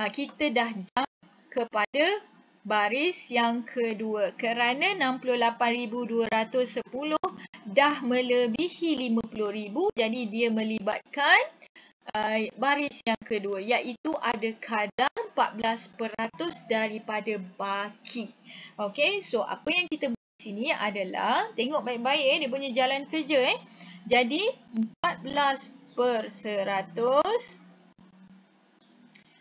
kita dah jump kepada baris yang kedua kerana 68,210 dah melebihi 50,000, jadi dia melibatkan baris yang kedua, iaitu ada kadar 14% daripada baki. Okey, so apa yang kita buat di sini adalah tengok baik-baik dia punya jalan kerja. Jadi 14%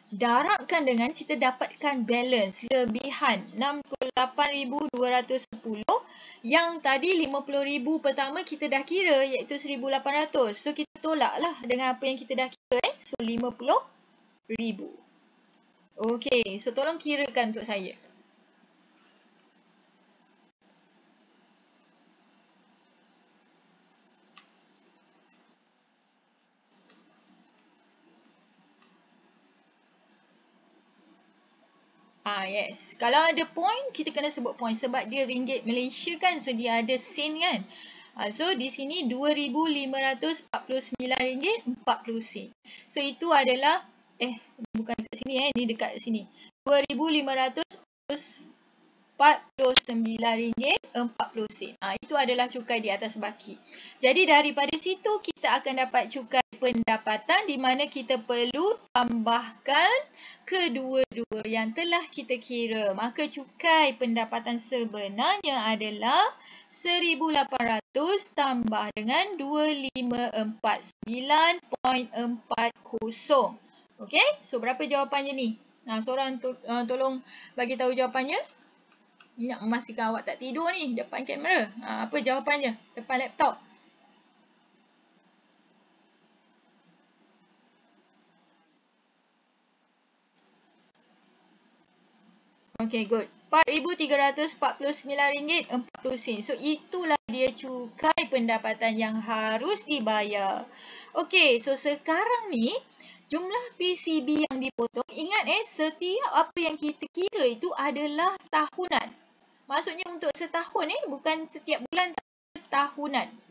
darabkan dengan kita dapatkan balance lebihan 68,210 yang tadi 50,000 pertama kita dah kira iaitu 1,800. So kita tolaklah dengan apa yang kita dah kira. So 50,000. Okey, so tolong kirakan untuk saya. Yes. Kalau ada point, kita kena sebut point sebab dia ringgit Malaysia kan. So dia ada sen kan. So di sini RM2,549.40. So itu adalah bukan dekat sini ni dekat sini. RM2,549.40. Itu adalah cukai di atas baki. Jadi daripada situ kita akan dapat cukai pendapatan di mana kita perlu tambahkan kedua-dua yang telah kita kira. Maka cukai pendapatan sebenarnya adalah 1,800 tambah dengan 2,549.40. Okey, so berapa jawapannya ni? Seorang tolong bagi tahu jawapannya. Ni nak memastikan awak tak tidur ni depan kamera. Apa jawapannya? Depan laptop. Okay, good. RM4,349.40. So, itulah dia cukai pendapatan yang harus dibayar. Okay, so sekarang ni, jumlah PCB yang dipotong, ingat setiap apa yang kita kira itu adalah tahunan. Maksudnya untuk setahun bukan setiap bulan, tapi tahunan.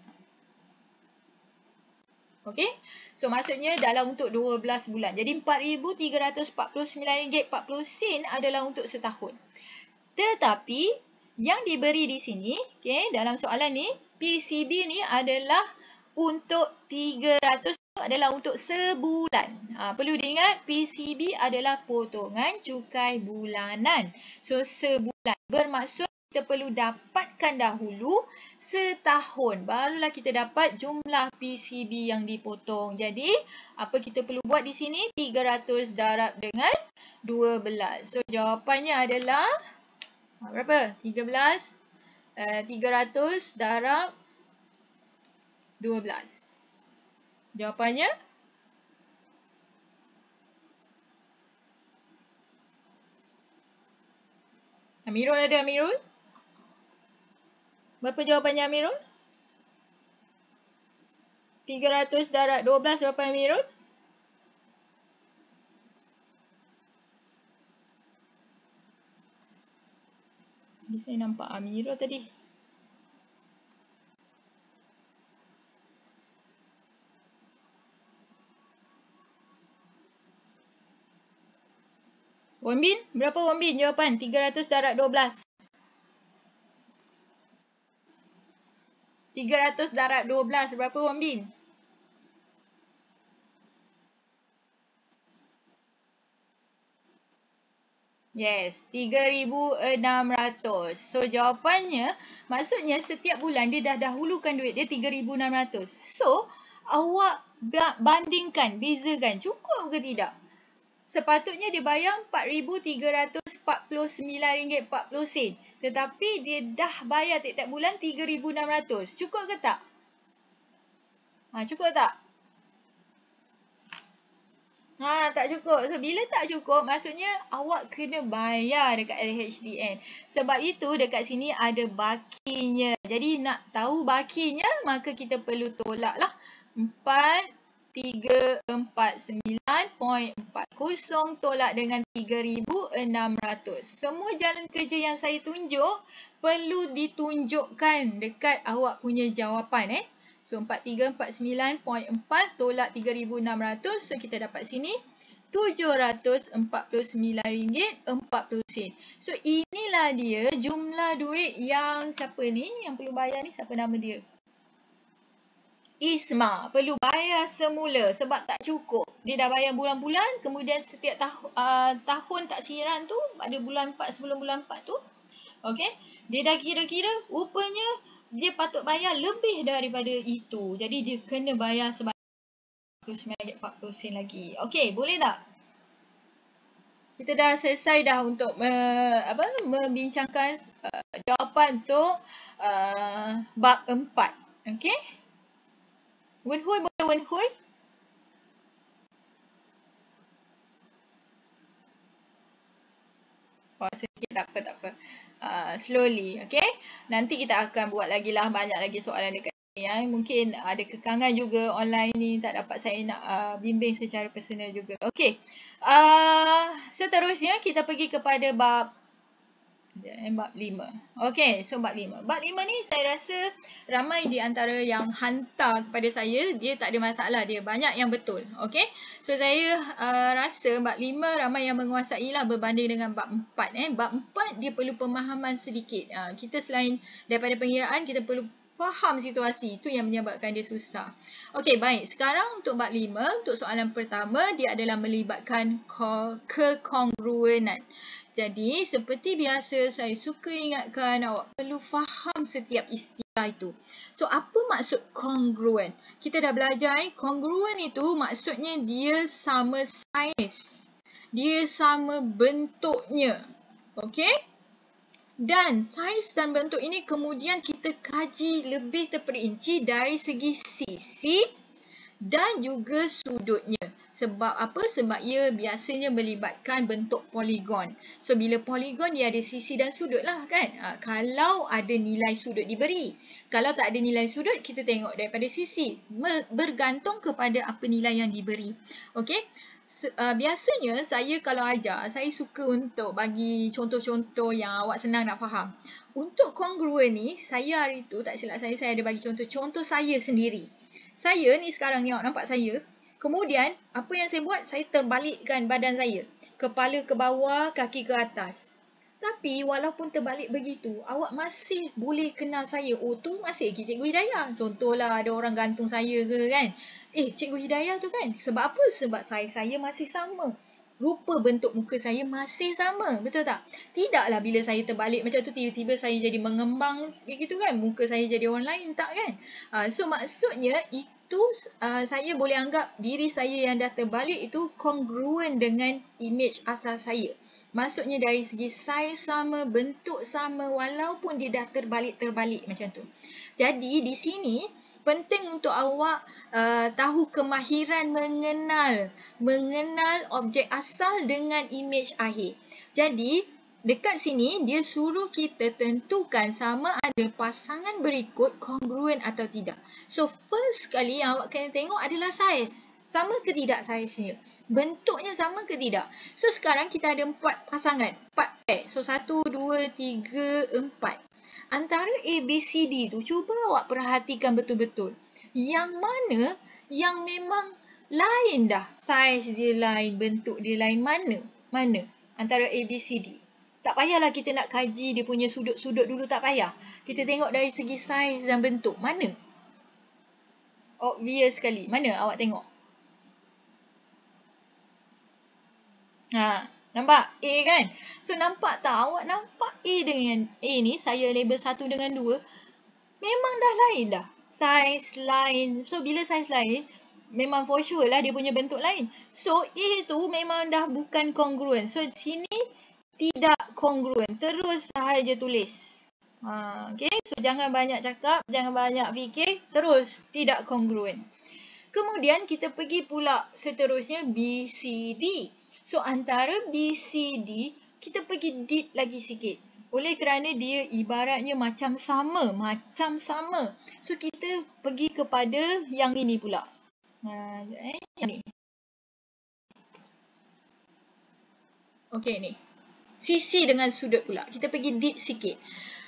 Okey, so maksudnya dalam untuk 12 bulan. Jadi RM4,349.40 adalah untuk setahun. Tetapi yang diberi di sini, dalam soalan ni, PCB ni adalah untuk 300 adalah untuk sebulan. Perlu diingat PCB adalah potongan cukai bulanan. So sebulan bermaksud kita perlu dapatkan dahulu setahun. Barulah kita dapat jumlah PCB yang dipotong. Jadi apa kita perlu buat di sini? 300 darab dengan 12. So jawapannya adalah berapa? 300 darab 12. Jawapannya Amirul ada Amirul? Berapa jawapannya Amirul? 300 darab 12 berapa Amirul? Ini saya nampak Amirul tadi. Wan Bin, berapa Wan Bin jawapan? 300 darab 12. 300 darab 12 berapa Wan Bin? Yes, 3,600. So jawapannya, maksudnya setiap bulan dia dah dahulukan duit dia 3,600. So, awak bandingkan, bezakan, cukup ke tidak? Sepatutnya dia bayar RM4,349.40. Tetapi dia dah bayar tiap-tiap bulan 3,600. Cukup ke tak? Cukup tak? Tak cukup. So, bila tak cukup, maksudnya awak kena bayar dekat LHDN. Sebab itu dekat sini ada bakinya. Jadi nak tahu bakinya, maka kita perlu tolak lah. 4,349.40 tolak dengan 3,600. Semua jalan kerja yang saya tunjuk perlu ditunjukkan dekat awak punya jawapan. So 4,349.4 tolak 3,600. So kita dapat sini RM749.40. So inilah dia jumlah duit yang siapa ni yang perlu bayar ni, siapa nama dia? Isma perlu bayar semula sebab tak cukup. Dia dah bayar bulan-bulan, kemudian setiap tahun taksiran tu pada bulan 4, sebelum bulan 4 tu, okey, dia dah kira-kira rupanya dia patut bayar lebih daripada itu. Jadi dia kena bayar sebab RM49.40 lagi. Okey, boleh tak? Kita dah selesai dah untuk membincangkan jawapan untuk bab 4. Okey? Wen Hui boleh Wen Hui? Sedikit tak apa. Slowly, okay? Nanti kita akan buat lagi lah banyak lagi soalan dekat ni. Mungkin ada kekangan juga online ni, tak dapat saya nak bimbing secara personal juga. Okay. Seterusnya kita pergi kepada bab 5. Okay, so bab 5. Bab 5 ni saya rasa ramai di antara yang hantar kepada saya, dia tak ada masalah, dia banyak yang betul. Okay, so saya rasa bab 5 ramai yang menguasai lah berbanding dengan bab 4. Bab 4 dia perlu pemahaman sedikit. Kita selain daripada pengiraan, kita perlu faham situasi. Itu yang menyebabkan dia susah. Okay, baik. Sekarang untuk bab 5, untuk soalan pertama, dia adalah melibatkan kekongruenan. Jadi, seperti biasa, saya suka ingatkan awak perlu faham setiap istilah itu. So, apa maksud kongruen? Kita dah belajar, kongruen itu maksudnya dia sama saiz. Dia sama bentuknya. Okey? Dan saiz dan bentuk ini kemudian kita kaji lebih terperinci dari segi sisi dan juga sudutnya. Sebab apa? Sebab ia biasanya melibatkan bentuk poligon. So, bila poligon dia ada sisi dan sudut lah kan? Kalau ada nilai sudut diberi. Kalau tak ada nilai sudut, kita tengok daripada sisi. Bergantung kepada apa nilai yang diberi. Okey? Biasanya saya kalau ajar, saya suka untuk bagi contoh-contoh yang awak senang nak faham. Untuk kongruen ni, saya hari tu, tak silap saya ada bagi contoh saya sendiri. Saya ni sekarang ni awak nampak saya. Kemudian apa yang saya buat? Saya terbalikkan badan saya. Kepala ke bawah, kaki ke atas. Tapi walaupun terbalik begitu, awak masih boleh kenal saya. Oh tu masih lagi Cikgu Hidayah. Contohlah ada orang gantung saya ke kan. Cikgu Hidayah tu kan. Sebab apa? Sebab saya masih sama. Rupa bentuk muka saya masih sama. Betul tak? Tidaklah bila saya terbalik macam tu tiba-tiba saya jadi mengembang gitu kan. Muka saya jadi orang lain. Tak kan? So maksudnya itu saya boleh anggap diri saya yang dah terbalik itu kongruen dengan image asal saya. Maksudnya dari segi saiz sama, bentuk sama walaupun dia dah terbalik-terbalik macam tu. Jadi di sini penting untuk awak tahu kemahiran mengenal objek asal dengan imej akhir. Jadi dekat sini dia suruh kita tentukan sama ada pasangan berikut kongruen atau tidak. So first sekali yang awak kena tengok adalah saiz. Sama ke tidak saiznya? Bentuknya sama ke tidak? So sekarang kita ada 4 pasangan, 4 pair. So 1, 2, 3, 4. Antara A, B, C, D tu cuba awak perhatikan betul-betul. Yang mana yang memang lain dah. Saiz dia lain, bentuk dia lain. Mana? Antara A, B, C, D. Tak payahlah kita nak kaji dia punya sudut-sudut dulu, tak payah. Kita tengok dari segi saiz dan bentuk. Mana? Obvious sekali. Mana awak tengok? Nampak A kan? So nampak tak? Awak nampak A dengan A ni, saya label 1 dengan 2. Memang dah lain dah. Saiz lain. So bila saiz lain, memang for sure lah dia punya bentuk lain. So A tu memang dah bukan kongruen. So sini tidak kongruen. Terus sahaja tulis. Okay. So jangan banyak cakap, jangan banyak fikir. Terus tidak kongruen. Kemudian kita pergi pula seterusnya B, C, D. So antara B, C, D, kita pergi deep lagi sikit. Oleh kerana dia ibaratnya macam sama. So kita pergi kepada yang ini pula. Yang ni. Okey ni. Sisi dengan sudut pula. Kita pergi deep sikit.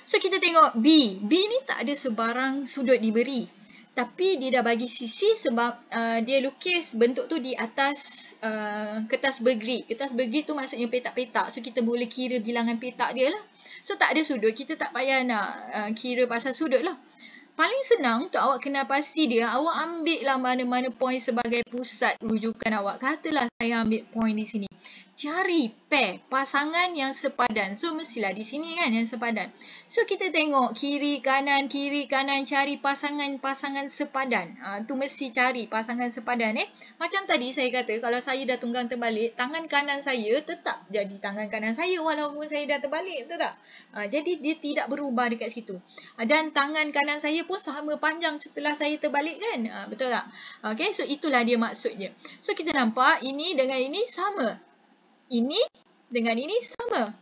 So kita tengok B. B ni tak ada sebarang sudut diberi. Tapi dia dah bagi sisi sebab dia lukis bentuk tu di atas kertas bergrid. Kertas bergrid tu maksudnya petak-petak. So kita boleh kira bilangan petak dia lah. So tak ada sudut. Kita tak payah nak kira pasal sudut lah. Paling senang untuk awak kenal pasti dia, awak ambil lah mana-mana point sebagai pusat rujukan awak. Katalah saya ambil point di sini. Cari pair, pasangan yang sepadan. So mestilah di sini kan yang sepadan. So kita tengok kiri kanan, cari pasangan-pasangan sepadan. Tu mesti cari pasangan sepadan Macam tadi saya kata, kalau saya dah tunggang terbalik, tangan kanan saya tetap jadi tangan kanan saya walaupun saya dah terbalik, betul tak? Jadi dia tidak berubah dekat situ. Dan tangan kanan saya pun sama panjang setelah saya terbalik kan? Betul tak? Okay, so itulah dia maksudnya. So kita nampak ini dengan ini sama. Ini dengan ini sama.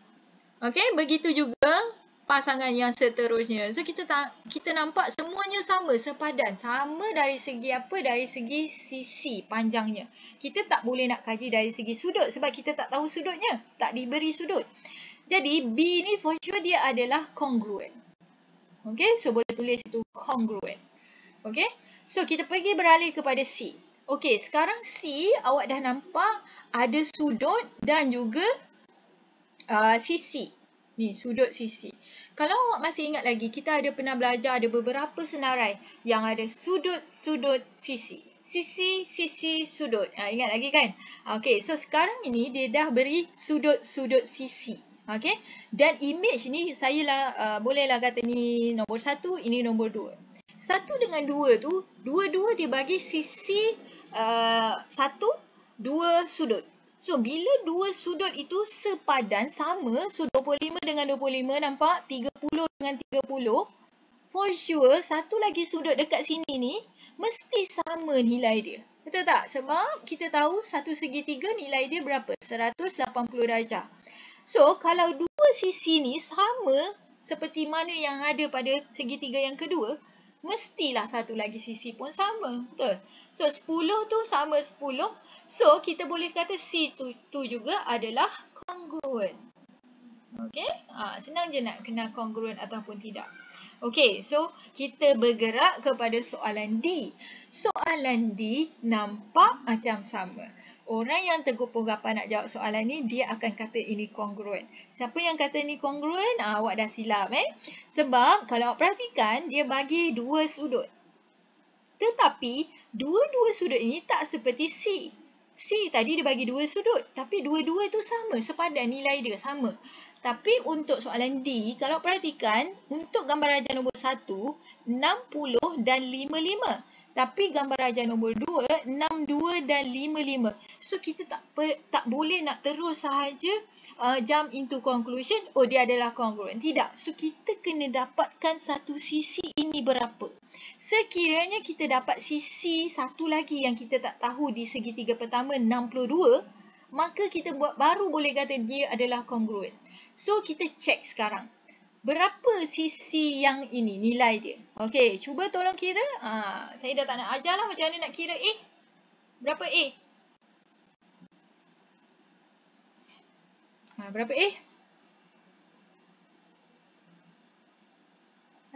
Okay, begitu juga pasangan yang seterusnya. So kita nampak semuanya sama, sepadan. Sama dari segi apa? Dari segi sisi panjangnya. Kita tak boleh nak kaji dari segi sudut sebab kita tak tahu sudutnya. Tak diberi sudut. Jadi B ni for sure dia adalah kongruen. Okay, so boleh tulis itu kongruen. Okay, so kita pergi beralih kepada C. Okay, sekarang C awak dah nampak ada sudut dan juga sisi. Ni sudut sisi. Kalau awak masih ingat lagi, kita ada pernah belajar ada beberapa senarai yang ada sudut, sisi. Sisi, sudut. Ingat lagi kan? Okay, so sekarang ini dia dah beri sudut sisi. Okay, dan image ni saya bolehlah kata ni nombor 1, ini nombor 2. 1 dengan 2 tu, dua-dua dia bagi sisi 1, 2 sudut. So, bila 2 sudut itu sepadan, sama, so 25 dengan 25, nampak? 30 dengan 30. For sure, satu lagi sudut dekat sini ni, mesti sama nilai dia. Betul tak? Sebab kita tahu satu segitiga nilai dia berapa? 180 darjah. So, kalau dua sisi ni sama seperti mana yang ada pada segitiga yang kedua, mestilah satu lagi sisi pun sama. Betul? So, 10 tu sama 10. So, kita boleh kata C tu juga adalah kongruen. Okay? Senang je nak kenal kongruen ataupun tidak. Okay, so kita bergerak kepada soalan D. Soalan D nampak macam sama. Orang yang tergopoh gapah nak jawab soalan ni, dia akan kata ini kongruent. Siapa yang kata ini kongruent? Awak dah silap Sebab kalau awak perhatikan, dia bagi dua sudut. Tetapi, dua-dua sudut ini tak seperti C. C tadi dia bagi dua sudut. Tapi dua-dua tu sama, sepadan nilai dia sama. Tapi untuk soalan D, kalau perhatikan, untuk gambar rajah nombor 1, 60 dan 55. Tapi gambar rajah nombor 2, 62 dan 55. So, kita tak boleh nak terus sahaja jump into conclusion, oh dia adalah congruent. Tidak. So, kita kena dapatkan satu sisi ini berapa. Sekiranya kita dapat sisi satu lagi yang kita tak tahu di segitiga pertama 62, maka kita baru boleh kata dia adalah congruent. So, kita check sekarang. Berapa sisi yang ini, nilai dia? Okey, cuba tolong kira. Saya dah tak nak ajar lah macam mana nak kira A. Berapa A? Berapa A?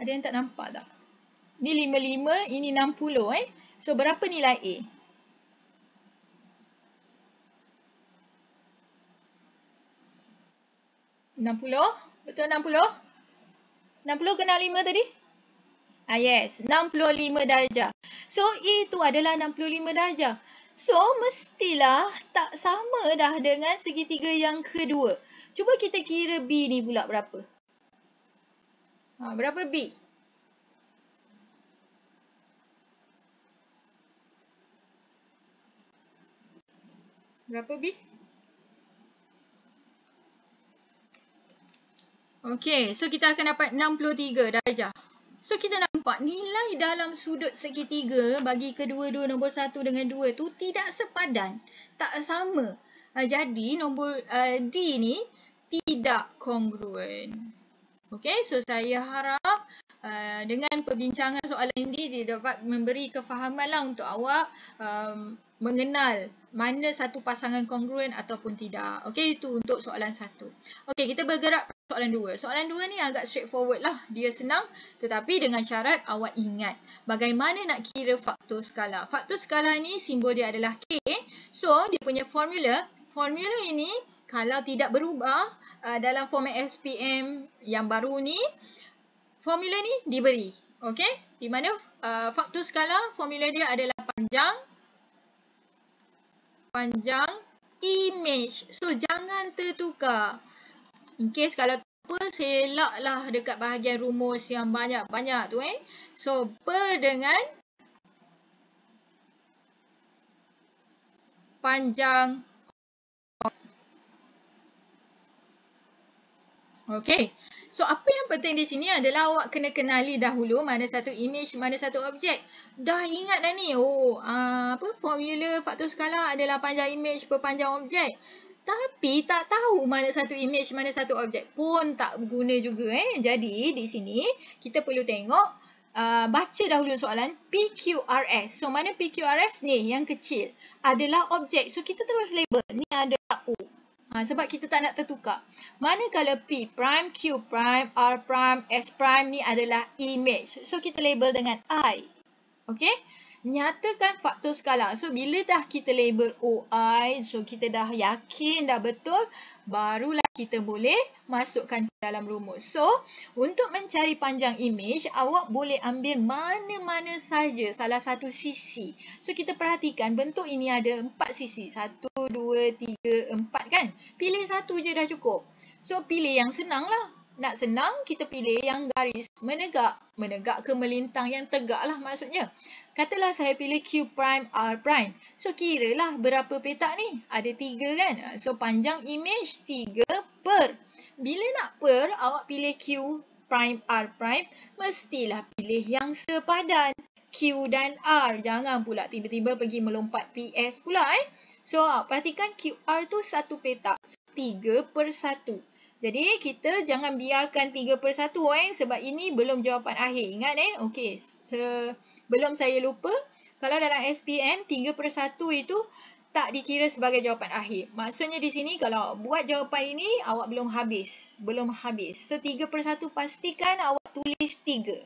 Ada yang tak nampak tak? Ni 55, ini 60 So, berapa nilai A? Betul 60? 60 kena 5 tadi? Yes, 65 darjah. So, A tu adalah 65 darjah. So, mestilah tak sama dah dengan segitiga yang kedua. Cuba kita kira B ni pula berapa? Berapa B? Berapa B? Okey, so kita akan dapat 63 darjah. So, kita nampak nilai dalam sudut segitiga bagi kedua-dua nombor 1 dengan 2 tu tidak sepadan. Tak sama. Jadi, nombor D ni tidak kongruen. Okey, so saya harap dengan perbincangan soalan ini dia dapat memberi kefahaman lah untuk awak mengenal mana satu pasangan kongruen ataupun tidak. Okey, itu untuk soalan 1. Okey, kita bergerak ke soalan 2. Soalan 2 ni agak straightforward lah. Dia senang tetapi dengan syarat awak ingat bagaimana nak kira faktor skala. Faktor skala ni simbol dia adalah K. So, dia punya formula ini kalau tidak berubah dalam format SPM yang baru ni, formula ni diberi. Okey, di mana faktor skala formula dia adalah panjang image. So, jangan tertukar. In case kalau selaklah dekat bahagian rumus yang banyak-banyak tu So, per dengan panjang. Okey. So, apa yang penting di sini adalah awak kena kenali dahulu mana satu image, mana satu objek. Dah ingat dah ni? Formula faktor skala adalah panjang image per panjang objek. Tapi tak tahu mana satu image, mana satu objek pun tak guna juga. Jadi, di sini kita perlu tengok, baca dahulu soalan PQRS. So, mana PQRS? Ni, yang kecil. Adalah objek. So, kita terus label. Ni adalah O. Sebab kita tak nak tertukar. Manakala P prime, Q prime, R prime, S prime ni adalah image. So, kita label dengan I. Okey? Nyatakan faktor skala. So, bila dah kita label OI, so kita dah yakin, dah betul, barulah kita boleh masukkan dalam rumus. So, untuk mencari panjang image, awak boleh ambil mana-mana saja salah satu sisi. So, kita perhatikan bentuk ini ada 4 sisi. 1, 2, 3, 4 kan? Pilih satu je dah cukup. So, pilih yang senang lah. Nak senang, kita pilih yang garis menegak. Menegak ke melintang yang tegak lah maksudnya. Katalah saya pilih Q prime, R prime. So, kiralah berapa petak ni? Ada 3 kan? So, panjang image 3 per. Bila nak per, awak pilih Q prime, R prime. Mestilah pilih yang sepadan. Q dan R. Jangan pula tiba-tiba pergi melompat PS pula So, perhatikan QR tu 1 petak. So, 3 per 1. Jadi, kita jangan biarkan 3 per 1 sebab ini belum jawapan akhir. Ingat Okey, sebelum saya lupa, kalau dalam SPM 3 per 1 itu tak dikira sebagai jawapan akhir. Maksudnya di sini kalau buat jawapan ini, awak belum habis. So, 3 per 1 pastikan awak tulis 3.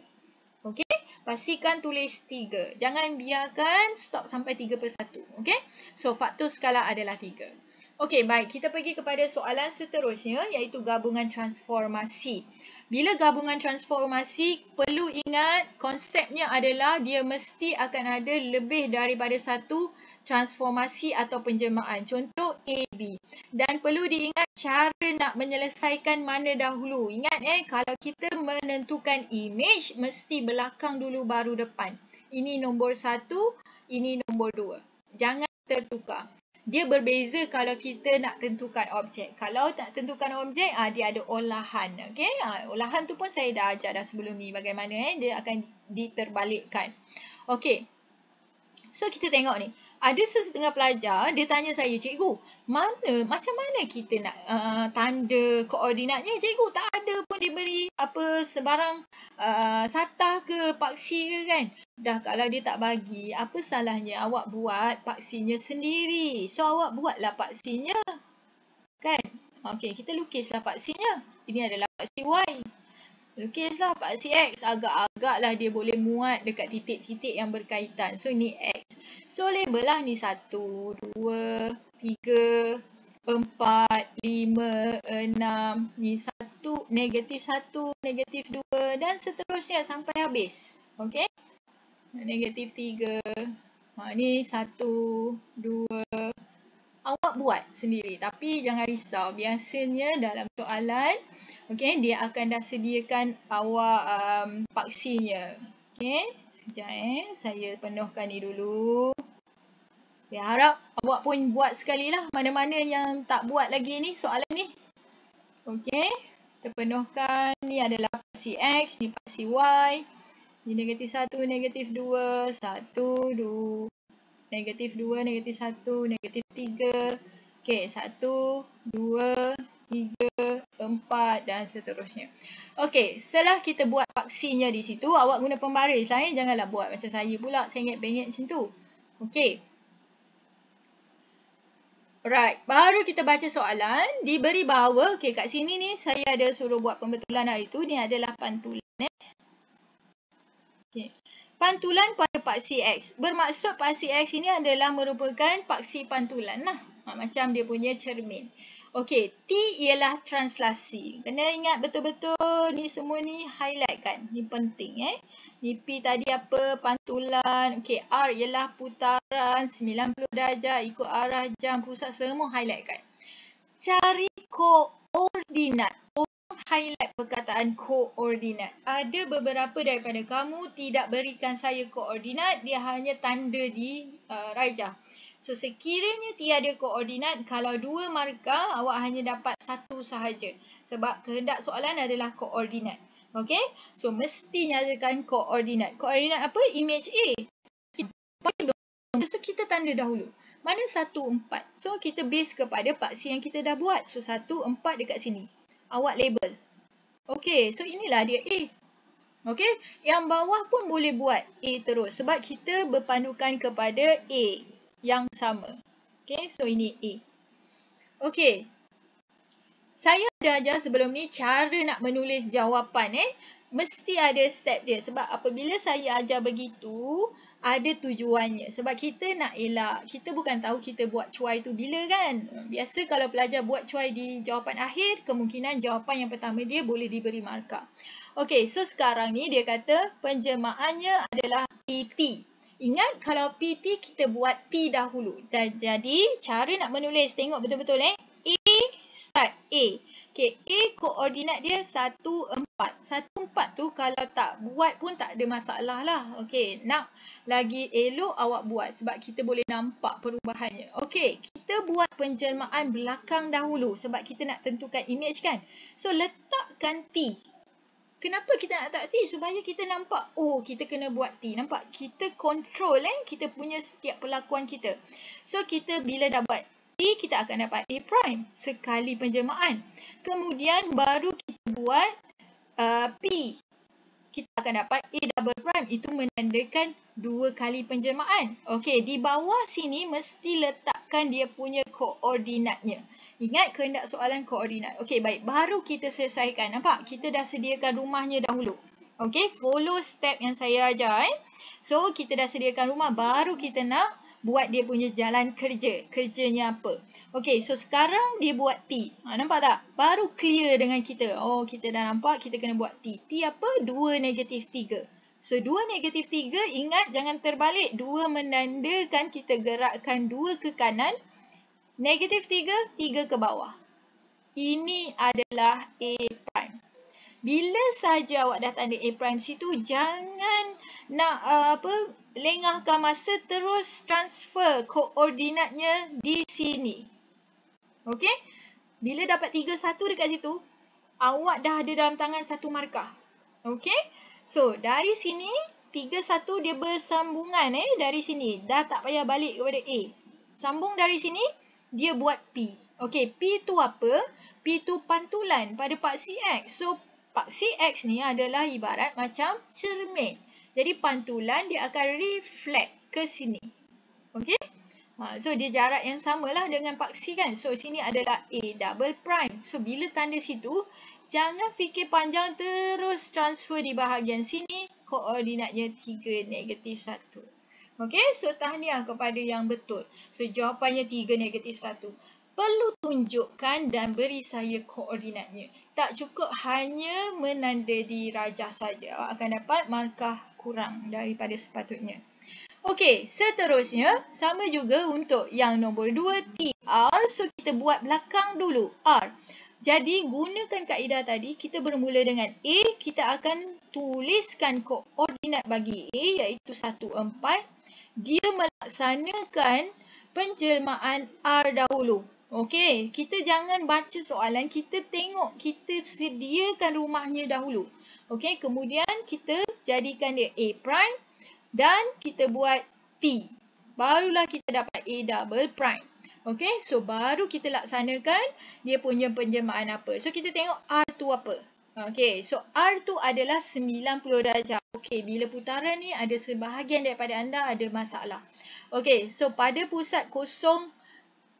Okey? Pastikan tulis 3. Jangan biarkan stop sampai 3 per 1. Okey? So, So, faktor skala adalah 3. Okey, baik. Kita pergi kepada soalan seterusnya iaitu gabungan transformasi. Bila gabungan transformasi, perlu ingat konsepnya adalah dia mesti akan ada lebih daripada satu transformasi atau penjelmaan. Contoh A, B. Dan perlu diingat cara nak menyelesaikan mana dahulu. Ingat kalau kita menentukan image, mesti belakang dulu baru depan. Ini nombor 1, ini nombor 2. Jangan tertukar. Dia berbeza kalau kita nak tentukan objek. Kalau nak tentukan objek, dia ada olahan. Okay? Olahan tu pun saya dah ajar dah sebelum ni. Bagaimana dia akan diterbalikkan. Okay. So, kita tengok ni. Ada sesetengah pelajar, dia tanya saya, cikgu, macam mana kita nak tanda koordinatnya? Cikgu, tak ada pun diberi sebarang satah ke paksi ke kan? Dah kalau dia tak bagi, apa salahnya awak buat paksinya sendiri? So, awak buatlah paksinya. Kan? Okey, kita lukislah paksinya. Ini adalah paksi Y. Lukislah paksi X. Agak-agaklah dia boleh muat dekat titik-titik yang berkaitan. So, ni X. So, label lah ni 1, 2, 3, 4, 5, 6. Ni 1, negatif 1, negatif 2 dan seterusnya sampai habis. Okey? Negatif 3. Ni 1, 2. Awak buat sendiri. Tapi jangan risau. Biasanya dalam soalan, okey, dia akan dah sediakan awak paksinya. Okey, sekejap saya penuhkan ni dulu. Saya harap awak pun buat sekali lah. Mana-mana yang tak buat lagi ni soalan ni. Okey, kita penuhkan. Ni adalah paksi X, ni paksi Y. Ni negatif 1, negatif 2, 1, 2. Negatif 2, negatif 1, negatif 3. Okey, 1, 2, 3, 4 dan seterusnya. Okey, setelah kita buat paksinya di situ, awak guna pembaris lah. Janganlah buat macam saya pula, sengit-bengit macam tu. Okey. Right, baru kita baca soalan. Diberi bahawa, okey, kat sini ni saya ada suruh buat pembetulan hari tu. Ni adalah pantulan. Okey. Pantulan pada paksi X. Bermaksud paksi X ini adalah merupakan paksi pantulan lah. Macam dia punya cermin. Okey, T ialah translasi. Kena ingat betul-betul ni semua ni highlight kan. Ni penting Ni P tadi apa? Pantulan. Okey, R ialah putaran 90 darjah ikut arah jam pusat, semua highlight kan. Cari koordinat. Highlight perkataan koordinat. Ada beberapa daripada kamu tidak berikan saya koordinat, dia hanya tanda di rajah. So, sekiranya tiada koordinat, kalau 2 markah, awak hanya dapat 1 sahaja. Sebab kehendak soalan adalah koordinat. Okey? So, mesti nyatakan koordinat. Koordinat apa? Image A. So, kita tanda dahulu. Mana 1, 4? So, kita base kepada paksi yang kita dah buat. So, 1, 4 dekat sini. Awak label. Okey, so inilah dia A. Okey, yang bawah pun boleh buat A terus. Sebab kita berpandukan kepada A yang sama. Okey, so ini A. Okey. Saya dah ajar sebelum ni cara nak menulis jawapan mesti ada step dia. Sebab apabila saya ajar begitu, ada tujuannya. Sebab kita nak elak. Kita bukan tahu kita buat cuai tu bila kan. Biasa kalau pelajar buat cuai di jawapan akhir, kemungkinan jawapan yang pertama dia boleh diberi markah. Okey, so sekarang ni dia kata penjemaannya adalah PT. Ingat kalau PT kita buat T dahulu. Jadi cara nak menulis, tengok betul-betul A start A. Okey, A koordinat dia 1, 4. 1, 4 tu kalau tak buat pun tak ada masalah lah. Okey, nak lagi elok awak buat sebab kita boleh nampak perubahannya. Okey, kita buat penjelmaan belakang dahulu sebab kita nak tentukan image kan. So, letakkan T. Kenapa kita nak letak T? Supaya kita nampak, oh kita kena buat T. Nampak? Kita control kita punya setiap perlakuan kita. So, kita bila dah buat T, kita akan dapat A prime sekali penjelmaan. Kemudian baru kita buat P. Kita akan dapat A double prime. Itu menandakan 2 kali penjelmaan. Okey, di bawah sini mesti letakkan dia punya koordinatnya. Ingat kehendak soalan koordinat. Okey, baik. Baru kita selesaikan. Nampak? Kita dah sediakan rumahnya dahulu. Okey, follow step yang saya ajar. So, kita dah sediakan rumah. Baru kita nak buat dia punya jalan kerja. Kerjanya apa? Okey, so sekarang dia buat T. Nampak tak? Baru clear dengan kita. Oh, kita dah nampak kita kena buat T. T apa? 2 negatif 3. So, 2 negatif 3, ingat jangan terbalik. 2 menandakan kita gerakkan 2 ke kanan. Negatif 3, 3 ke bawah. Ini adalah A prime. Bila saja awak dah tanda A prime situ, jangan nak lengahkan masa, terus transfer koordinatnya di sini. Okey? Bila dapat 3, 1 dekat situ, awak dah ada dalam tangan satu markah. Okey? So, dari sini 3, 1 dia bersambungan dari sini. Dah tak payah balik kepada A. Sambung dari sini, dia buat P. Okey, P tu apa? P tu pantulan pada paksi X. So, paksi X ni adalah ibarat macam cermin. Jadi, pantulan dia akan reflect ke sini. Okey? So, dia jarak yang samalah dengan paksi kan. So, sini adalah A double prime. So, bila tanda situ, jangan fikir panjang, terus transfer di bahagian sini. Koordinatnya 3 negatif 1. Okey, so tahniah kepada yang betul. So, jawapannya 3 negatif 1. Perlu tunjukkan dan beri saya koordinatnya. Tak cukup hanya menanda di rajah saja. Awak akan dapat markah kurang daripada sepatutnya. Okey, seterusnya sama juga untuk yang nombor 2 TR. So, kita buat belakang dulu R. Jadi, gunakan kaedah tadi. Kita bermula dengan A. Kita akan tuliskan koordinat bagi A iaitu 1, 4. Dia melaksanakan penjelmaan R dahulu. Okey, kita jangan baca soalan, kita tengok, kita sediakan rumahnya dahulu. Okey, kemudian kita jadikan dia A prime dan kita buat T. Barulah kita dapat A double prime. Okey, so baru kita laksanakan dia punya penjelmaan apa. So kita tengok R tu apa. Okey, so R tu adalah 90 darjah. Okey, bila putaran ni ada sebahagian daripada anda ada masalah. Okey, so pada pusat 0,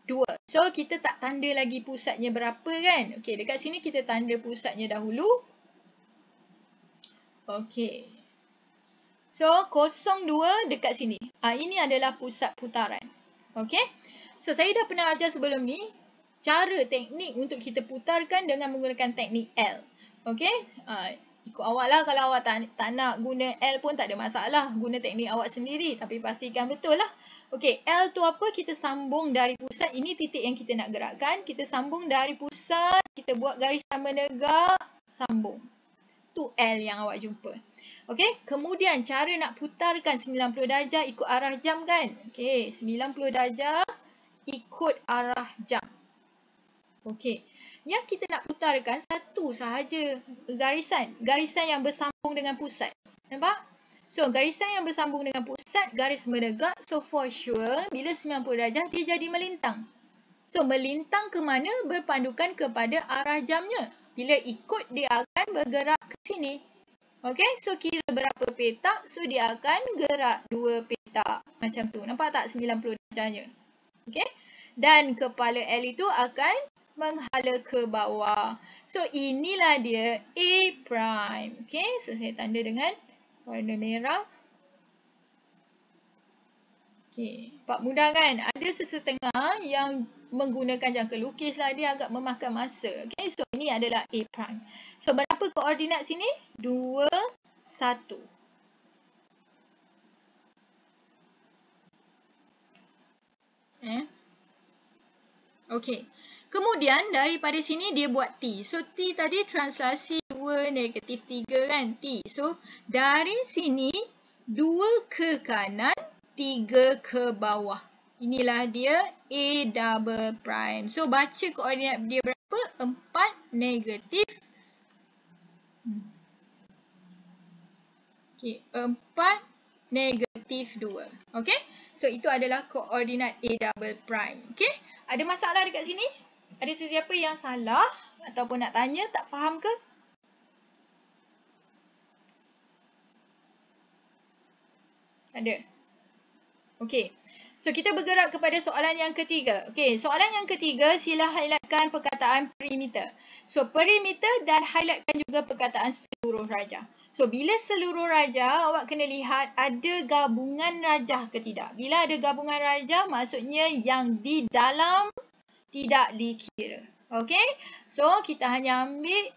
2. So, kita tak tanda lagi pusatnya berapa kan? Okey, dekat sini kita tanda pusatnya dahulu. Okey. So, 0, 2 dekat sini. Ini adalah pusat putaran. Okey. So, saya dah pernah ajar sebelum ni cara teknik untuk kita putarkan dengan menggunakan teknik L. Okey. Ikut awak lah, kalau awak tak nak guna L pun tak ada masalah. Guna teknik awak sendiri, tapi pastikan betul lah. Okey, L tu apa? Kita sambung dari pusat. Ini titik yang kita nak gerakkan. Kita sambung dari pusat. Kita buat garisan menegak. Sambung. Tu L yang awak jumpa. Okey, kemudian cara nak putarkan 90 darjah ikut arah jam kan? Okey, 90 darjah ikut arah jam. Okey, yang kita nak putarkan satu sahaja garisan. Garisan yang bersambung dengan pusat. Nampak? So, garisan yang bersambung dengan pusat, garis menegak. So, for sure, bila 90 darjah, dia jadi melintang. So, melintang ke mana? Berpandukan kepada arah jamnya. Bila ikut, dia akan bergerak ke sini. Okay, so kira berapa petak? So, dia akan gerak 2 petak. Macam tu. Nampak tak 90 darjahnya? Okay. Dan kepala L itu akan menghala ke bawah. So, inilah dia A prime. Okay, so saya tanda dengan warna merah. Okey, nampak mudah kan? Ada sesetengah yang menggunakan jangka lukis lah, dia agak memakan masa. Okey, so ini adalah A prime. So berapa koordinat sini? 2, 1. Okey. Kemudian daripada sini dia buat T. So T tadi translasi 2 negatif 3 kan? T. So dari sini 2 ke kanan, 3 ke bawah. Inilah dia A double prime. So baca koordinat dia berapa? 4 negatif. Okey, 4 negatif 2. Okey? So itu adalah koordinat A double prime. Okey? Ada masalah dekat sini? Ada sesiapa yang salah ataupun nak tanya, tak faham ke? Ada. Okey. So, kita bergerak kepada soalan yang ketiga. Okey, soalan yang ketiga, sila highlightkan perkataan perimeter. So, perimeter dan highlightkan juga perkataan seluruh rajah. So, bila seluruh rajah, awak kena lihat ada gabungan rajah ke tidak. Bila ada gabungan rajah, maksudnya yang di dalam tidak dikira. Okay? So, kita hanya ambil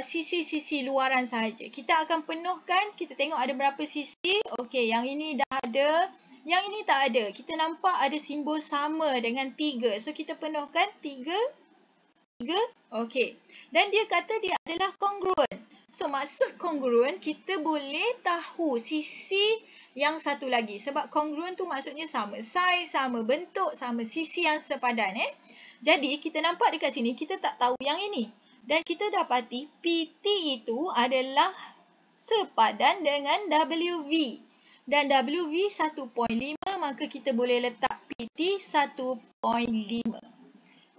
sisi-sisi luaran sahaja. Kita akan penuhkan, kita tengok ada berapa sisi. Okay, yang ini dah ada. Yang ini tak ada. Kita nampak ada simbol sama dengan 3. So, kita penuhkan 3. Okay. Dan dia kata dia adalah kongruent. So, maksud kongruent, kita boleh tahu sisi yang satu lagi. Sebab kongruent tu maksudnya sama saiz, sama bentuk, sama sisi yang sepadan. Jadi, kita nampak dekat sini, kita tak tahu yang ini. Dan kita dapati PT itu adalah sepadan dengan WV. Dan WV 1.5, maka kita boleh letak PT 1.5.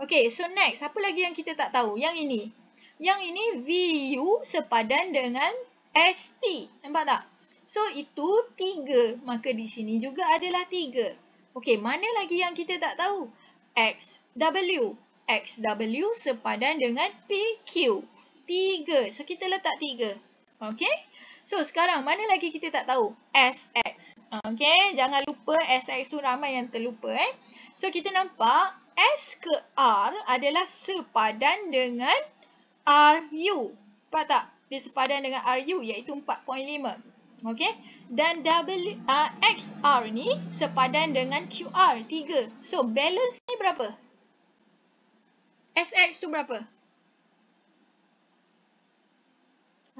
Okay, so next, apa lagi yang kita tak tahu? Yang ini. Yang ini VU sepadan dengan ST. Nampak tak? So, itu 3. Maka di sini juga adalah 3. Okay, mana lagi yang kita tak tahu? XW. XW sepadan dengan PQ. 3. So, kita letak 3. Okay? So, sekarang mana lagi kita tak tahu? SX. Okay, jangan lupa SX tu ramai yang terlupa. So, kita nampak S ke R adalah sepadan dengan RU. Nampak tak? Dia sepadan dengan RU iaitu 4.5. Okay? Dan XR ni sepadan dengan QR 3. So, balance ni berapa? SX tu berapa?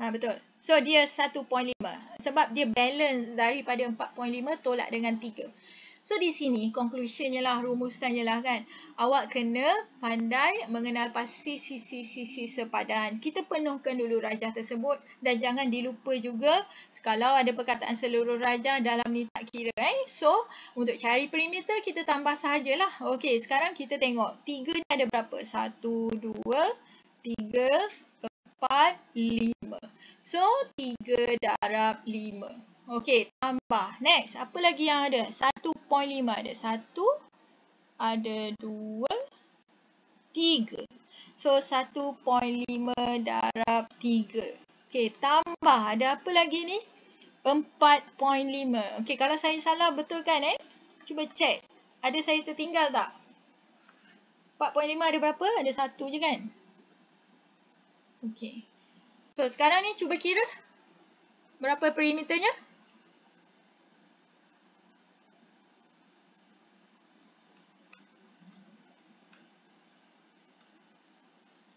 Betul. So, dia 1.5. Sebab dia balance daripada 4.5 tolak dengan 3. So, di sini conclusionnya lah, rumusannya lah kan. Awak kena pandai mengenal pasti sisi-sisi sepadan. Kita penuhkan dulu rajah tersebut dan jangan dilupa juga kalau ada perkataan seluruh rajah dalam ni tak kira. So, untuk cari perimeter kita tambah sahajalah. Okey, sekarang kita tengok 3 ni ada berapa? 1, 2, 3, 4, 5. So, 3 darab 5. Okey, tambah. Next, apa lagi yang ada? 1.5 ada. 1, ada 2, 3. So, 1.5 darab 3. Okey, tambah. Ada apa lagi ni? 4.5. Okey, kalau saya salah betul kan Cuba cek. Ada saya tertinggal tak? 4.5 ada berapa? Ada 1 je kan? Okey. So, sekarang ni cuba kira. Berapa perimeternya?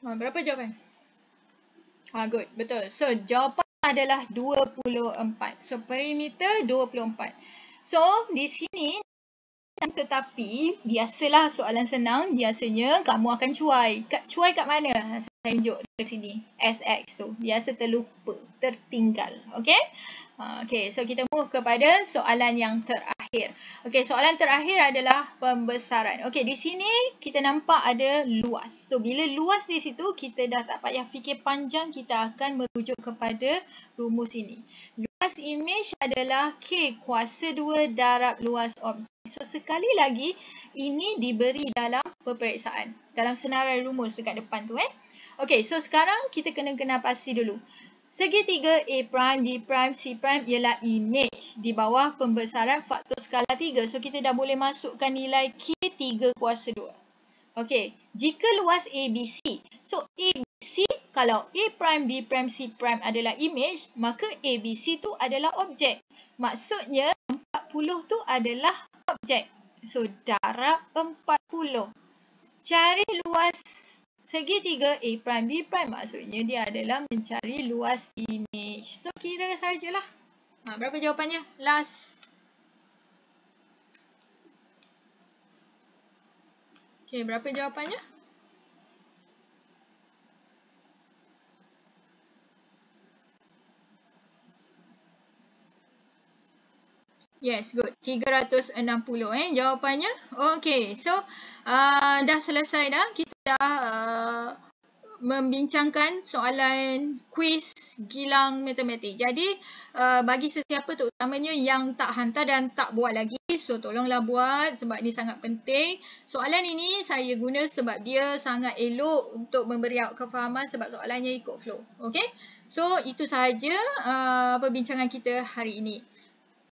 Berapa jawapan? Good. Betul. So, jawapan adalah 24. So, perimeter 24. So, di sini, tetapi, biasalah soalan senang, biasanya kamu akan cuai. Cuai kat mana? Saya tunjuk di sini. SX tu. Biasa terlupa, tertinggal. Okay? Okay, so kita move kepada soalan yang terakhir. Okay, soalan terakhir adalah pembesaran. Okay, di sini kita nampak ada luas. So, bila luas di situ, kita dah tak payah fikir panjang, kita akan merujuk kepada rumus ini. Luas imej adalah K kuasa 2 darab luas objek. So, sekali lagi, ini diberi dalam peperiksaan. Dalam senarai rumus dekat depan tu. Okay, so sekarang kita kena kenal pasti dulu. Segitiga A', D', C' ialah imej di bawah pembesaran faktor skala 3. So, kita dah boleh masukkan nilai K 3 kuasa 2. Okey, jika luas ABC. So, ABC, kalau A', B', C' adalah imej, maka ABC tu adalah objek. Maksudnya, 40 tu adalah objek. So, darab 40. Cari luas segitiga A', B', maksudnya dia adalah mencari luas imej. So, kira sajalah. Berapa jawapannya? Last. Okay, berapa jawapannya? Yes, good. 360 jawapannya. Okay, so dah selesai dah. Kita dah membincangkan soalan kuis Gilang Matematik. Jadi bagi sesiapa terutamanya yang tak hantar dan tak buat lagi, so tolonglah buat sebab ni sangat penting. Soalan ini saya guna sebab dia sangat elok untuk memberi awak kefahaman sebab soalannya ikut flow. Okay? So itu sahaja perbincangan kita hari ini.